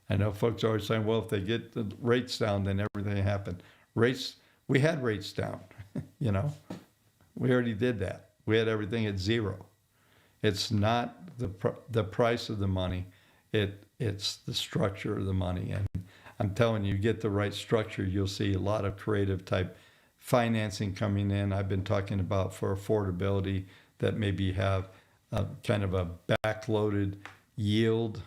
Speaker 1: I know folks are always saying, well, if they get the rates down, then everything happened. We had rates down, you know, we already did that. We had everything at zero. It's not the price of the money. It's the structure of the money. And I'm telling you, get the right structure, you'll see a lot of creative type financing coming in. I've been talking about for affordability that maybe have kind of a backloaded yield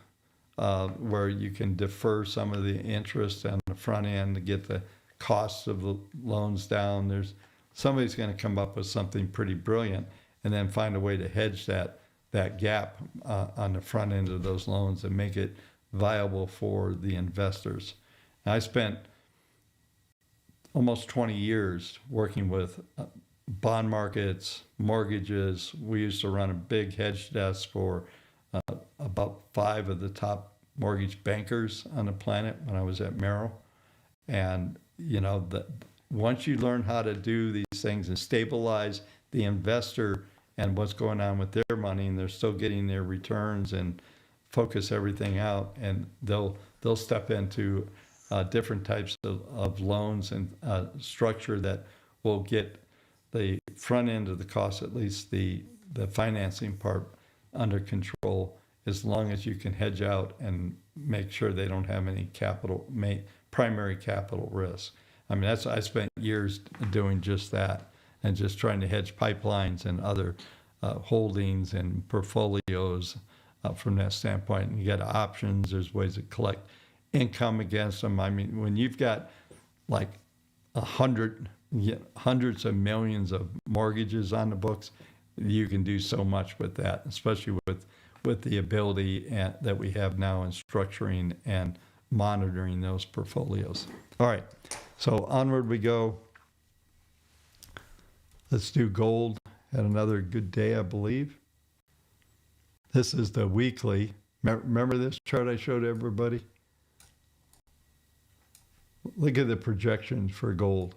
Speaker 1: where you can defer some of the interest on the front end to get the costs of the loans down. Somebody's going to come up with something pretty brilliant and then find a way to hedge that gap on the front end of those loans and make it viable for the investors. And I spent almost 20 years working with bond markets, mortgages. We used to run a big hedge desk for about 5 of the top mortgage bankers on the planet when I was at Merrill. And, you know, once you learn how to do these things and stabilize the investor and what's going on with their money, and they're still getting their returns and focus everything out, and they'll step into different types of loans and structure that will get the front end of the cost, at least the financing part, under control, as long as you can hedge out and make sure they don't have any primary capital risk. I mean, I spent years doing just that and just trying to hedge pipelines and other holdings and portfolios from that standpoint. And you got options, there's ways to collect income against them. I mean, when you've got like hundreds of millions of mortgages on the books, you can do so much with that, especially with the ability that we have now in structuring and monitoring those portfolios. All right, so onward we go. Let's do gold. Had another good day, I believe. This is the weekly. Remember this chart I showed everybody? Look at the projections for gold.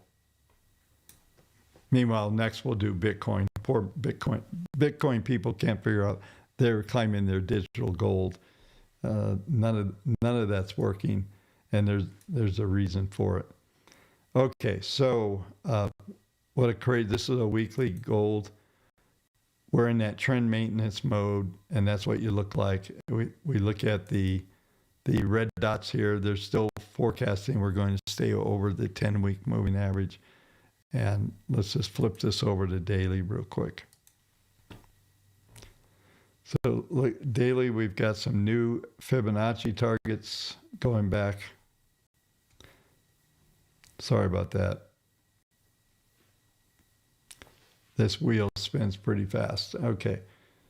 Speaker 1: Meanwhile, next we'll do Bitcoin. Poor Bitcoin people can't figure out. They're claiming they're digital gold. None of that's working, and there's a reason for it. Okay, so this is a weekly gold. We're in that trend maintenance mode, and that's what you look like. We look at the red dots here. They're still forecasting we're going to stay over the 10-week moving average. And let's just flip this over to daily real quick. So look, daily, we've got some new Fibonacci targets going back. Sorry about that. This wheel spins pretty fast. Okay,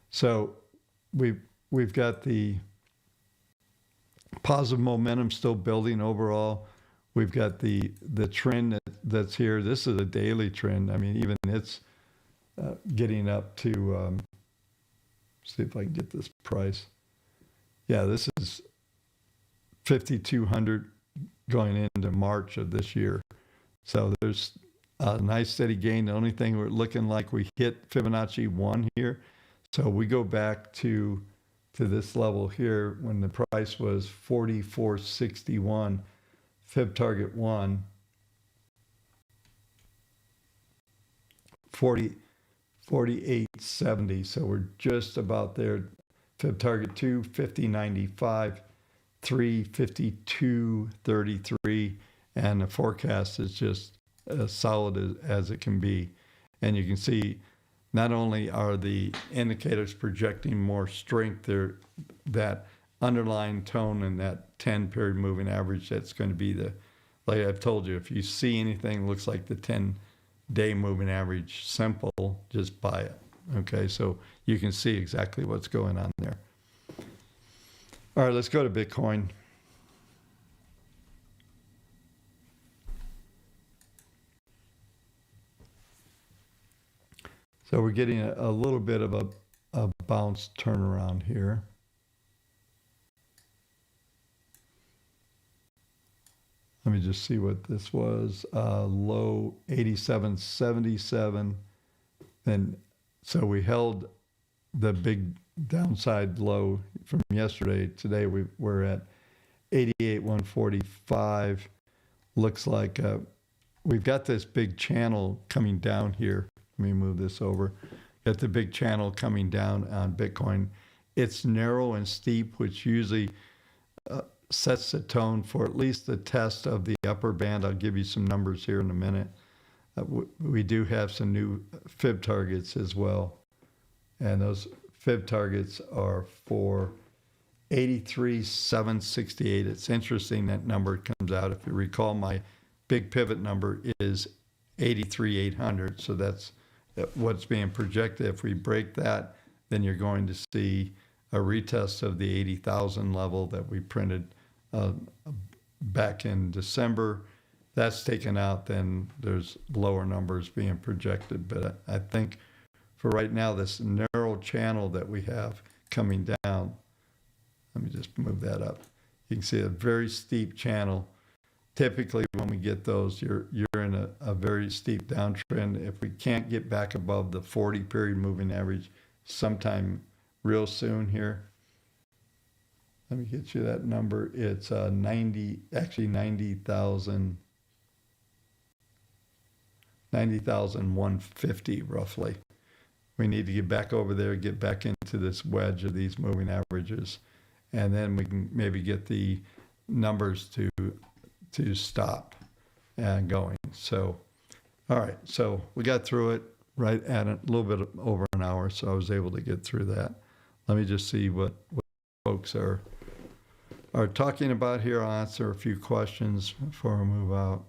Speaker 1: so we've got the positive momentum still building overall. We've got the trend that's here. This is a daily trend. I mean, even it's getting up to, see if I can get this price. Yeah, this is 5,200 going into March of this year. So there's a nice steady gain. The only thing we're looking like we hit Fibonacci 1 here. So we go back to this level here when the price was 44.61. Fib target 1, 48.70. So we're just about there. Fib target 2, 50.95, 3, 52.33, and the forecast is just as solid as it can be. And you can see not only are the indicators projecting more strength there, that underlying tone and that 10-period moving average, that's going to be like I've told you, if you see anything looks like the day moving average simple, just buy it. Okay, so you can see exactly what's going on there. All right, let's go to Bitcoin. So we're getting a little bit of a bounce turnaround here. Let me just see what this was. Low 87.77. Then, so we held the big downside low from yesterday. Today we're at 88.145. Looks like we've got this big channel coming down here. Let me move this over. Got the big channel coming down on Bitcoin. It's narrow and steep, which usually sets the tone for at least the test of the upper band. I'll give you some numbers here in a minute. We do have some new fib targets as well. And those fib targets are for 83,768. It's interesting that number comes out. If you recall, my big pivot number is 83,800. So that's what's being projected. If we break that, then you're going to see a retest of the 80,000 level that we printed back in December. That's taken out, then there's lower numbers being projected. But I think for right now, this narrow channel that we have coming down, let me just move that up. You can see a very steep channel. Typically, when we get those, you're in a very steep downtrend. If we can't get back above the 40 period moving average sometime real soon here, let me get you that number. It's 90,150 roughly. We need to get back over there, get back into this wedge of these moving averages, and then we can maybe get the numbers to stop and going. So, all right, so we got through it right at a little bit over an hour, so I was able to get through that. Let me just see what folks are talking about here. I'll answer a few questions before I move out.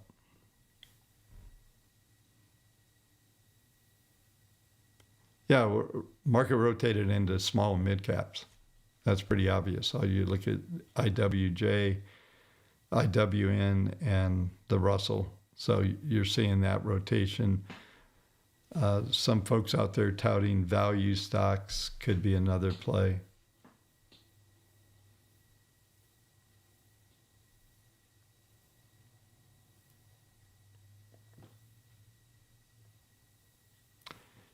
Speaker 1: Yeah, market rotated into small and mid caps. That's pretty obvious. So you look at IWJ, IWN, and the Russell. So you're seeing that rotation. Some folks out there touting value stocks could be another play.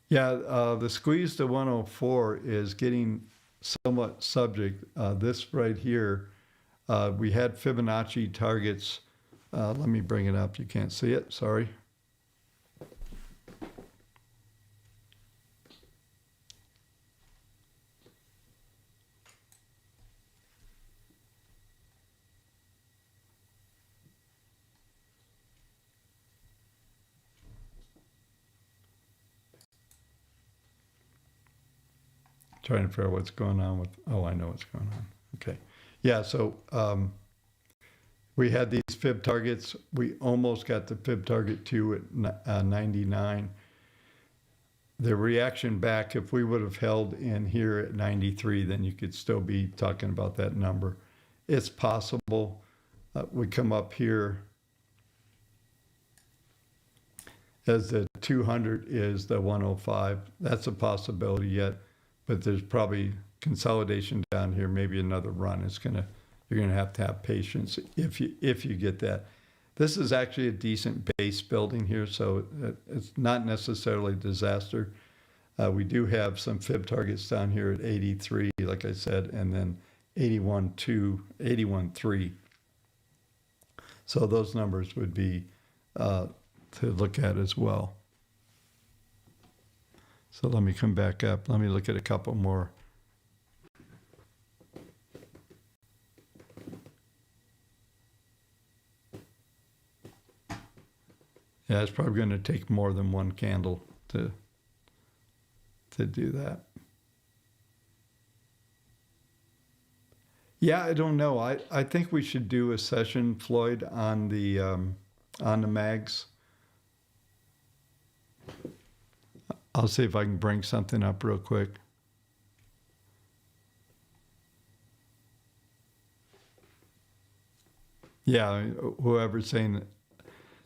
Speaker 1: Yeah, the squeeze to 104 is getting somewhat subject. This right here, we had Fibonacci targets. Let me bring it up. You can't see it. Sorry. Trying to figure out what's going on with, I know what's going on. Okay. Yeah, so we had these fib targets. We almost got the fib target 2 at 99. The reaction back, if we would have held in here at 93, then you could still be talking about that number. It's possible. We come up here as the 200 is the 105. That's a possibility yet. But there's probably consolidation down here, maybe another run. You're gonna have to have patience if you get that. This is actually a decent base building here, so it's not necessarily a disaster. We do have some fib targets down here at 83, like I said, and then 81.2, 81.3. So those numbers would be to look at as well. So let me come back up. Let me look at a couple more. Yeah, it's probably going to take more than one candle to do that. Yeah, I don't know. I think we should do a session, Floyd, on the mags. I'll see if I can bring something up real quick. Yeah, whoever's saying it.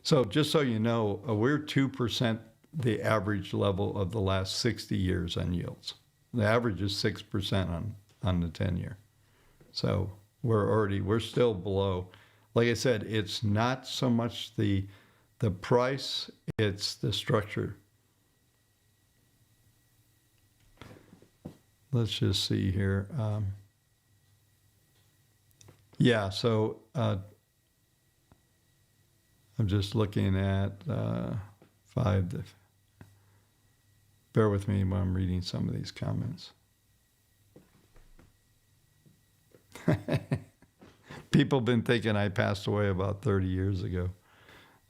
Speaker 1: So just so you know, we're 2% the average level of the last 60 years on yields. The average is 6% on the 10-year. So we're still below. Like I said, it's not so much the price, it's the structure. Let's just see here. Yeah, so I'm just looking at bear with me while I'm reading some of these comments. People have been thinking I passed away about 30 years ago.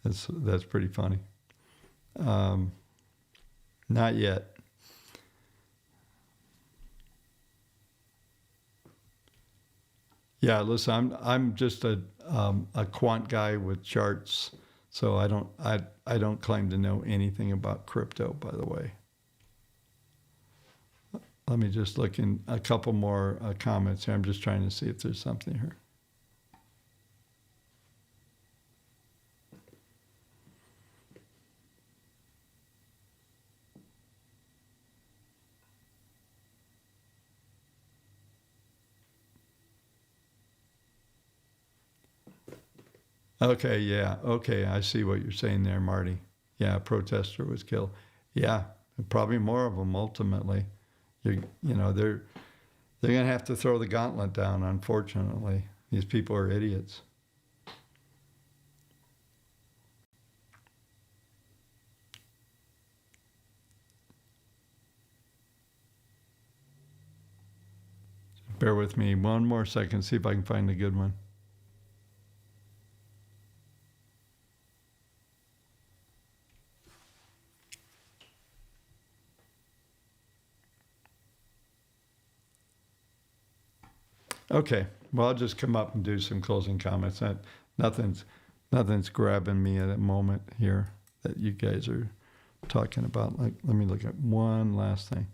Speaker 1: That's pretty funny. Not yet. Yeah, listen, I'm just a quant guy with charts, so I don't claim to know anything about crypto, by the way. Let me just look in a couple more comments here. I'm just trying to see if there's something here. Okay, yeah, okay, I see what you're saying there, Marty. Yeah, a protester was killed. Yeah, probably more of them ultimately. You know, they're going to have to throw the gauntlet down, unfortunately. These people are idiots. Bear with me one more second, see if I can find a good one. Okay, well, I'll just come up and do some closing comments. Nothing's grabbing me at the moment here that you guys are talking about. Like, let me look at one last thing.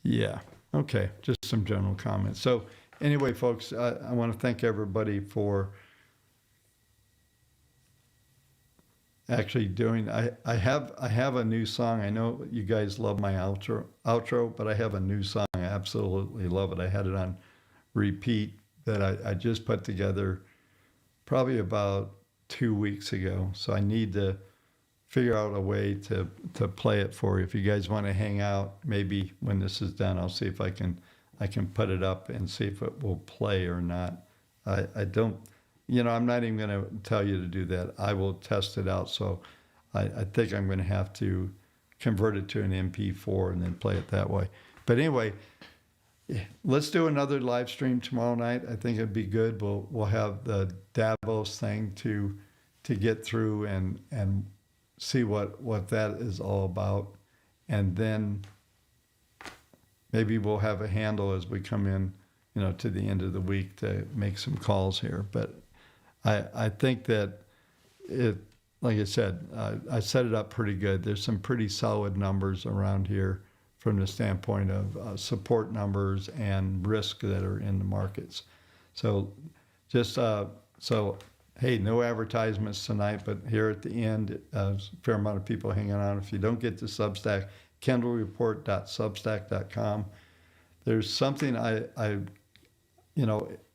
Speaker 1: Yeah. Okay. Just some general comments. So anyway, folks, I want to thank everybody for actually doing. I have a new song. I know you guys love my outro, but I have a new song. I absolutely love it. I had it on repeat that I just put together probably about 2 weeks ago. So I need to figure out a way to play it for you. If you guys want to hang out, maybe when this is done, I'll see if I can put it up and see if it will play or not. I don't, I'm not even going to tell you to do that. I will test it out. So I think I'm going to have to convert it to an MP4 and then play it that way. But anyway, let's do another live stream tomorrow night. I think it'd be good. We'll have the Davos thing to get through and see what that is all about. And then maybe we'll have a handle as we come in, to the end of the week to make some calls here. But I think that like I said, I set it up pretty good. There's some pretty solid numbers around here from the standpoint of support numbers and risk that are in the markets. So just, hey, no advertisements tonight, but here at the end, a fair amount of people hanging on. If you don't get to Substack, kendallreport.substack.com. There's something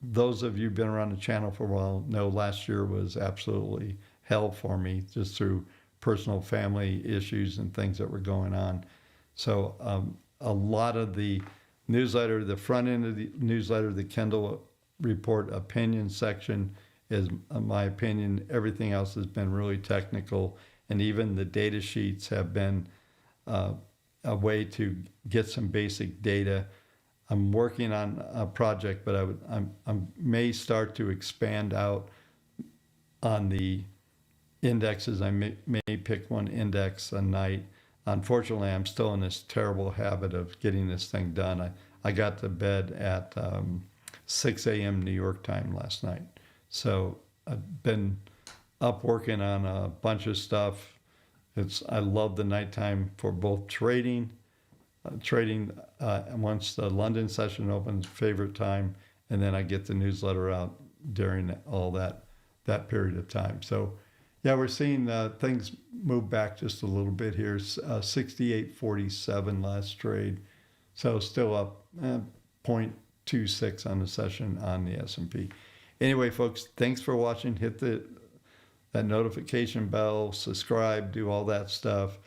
Speaker 1: those of you who've been around the channel for a while know last year was absolutely hell for me, just through personal family issues and things that were going on. So a lot of the newsletter, the front end of the newsletter, the Kendall Report opinion section is my opinion. Everything else has been really technical, and even the data sheets have been a way to get some basic data. I'm working on a project, but I may start to expand out on the indexes. I may pick one index a night. Unfortunately, I'm still in this terrible habit of getting this thing done. I got to bed at 6 a.m. New York time last night. So I've been up working on a bunch of stuff. I love the nighttime for both trading. Once the London session opens, favorite time, and then I get the newsletter out during all that period of time. So yeah, we're seeing things move back just a little bit here. 68.47 last trade, so still up 0.26 on the session on the S&P. Anyway, folks, thanks for watching. Hit that notification bell, subscribe, do all that stuff.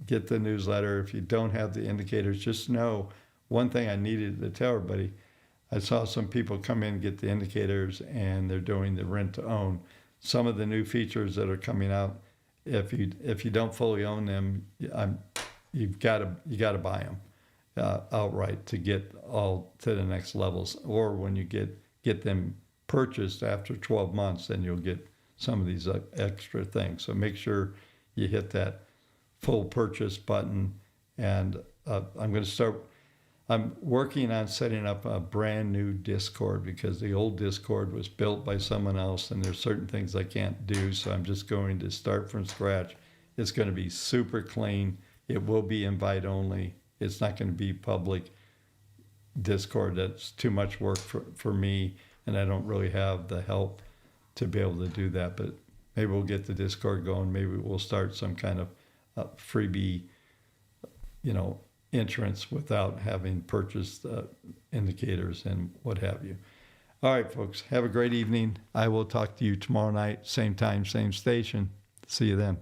Speaker 1: Get the newsletter. If you don't have the indicators, just know one thing I needed to tell everybody. I saw some people come in and get the indicators, and they're doing the rent to own. Some of the new features that are coming out, if you don't fully own them, you got to buy them outright to get all to the next levels. Or when you get them purchased after 12 months, then you'll get some of these extra things. So make sure you hit that full purchase button. And I'm working on setting up a brand new Discord, because the old Discord was built by someone else and there's certain things I can't do. So I'm just going to start from scratch. It's going to be super clean. It will be invite only. It's not going to be public Discord. That's too much work for me, and I don't really have the help to be able to do that. But maybe we'll get the Discord going. Maybe we'll start some kind of freebie, entrance without having purchased indicators and what have you. All right, folks, have a great evening. I will talk to you tomorrow night, same time, same station. See you then.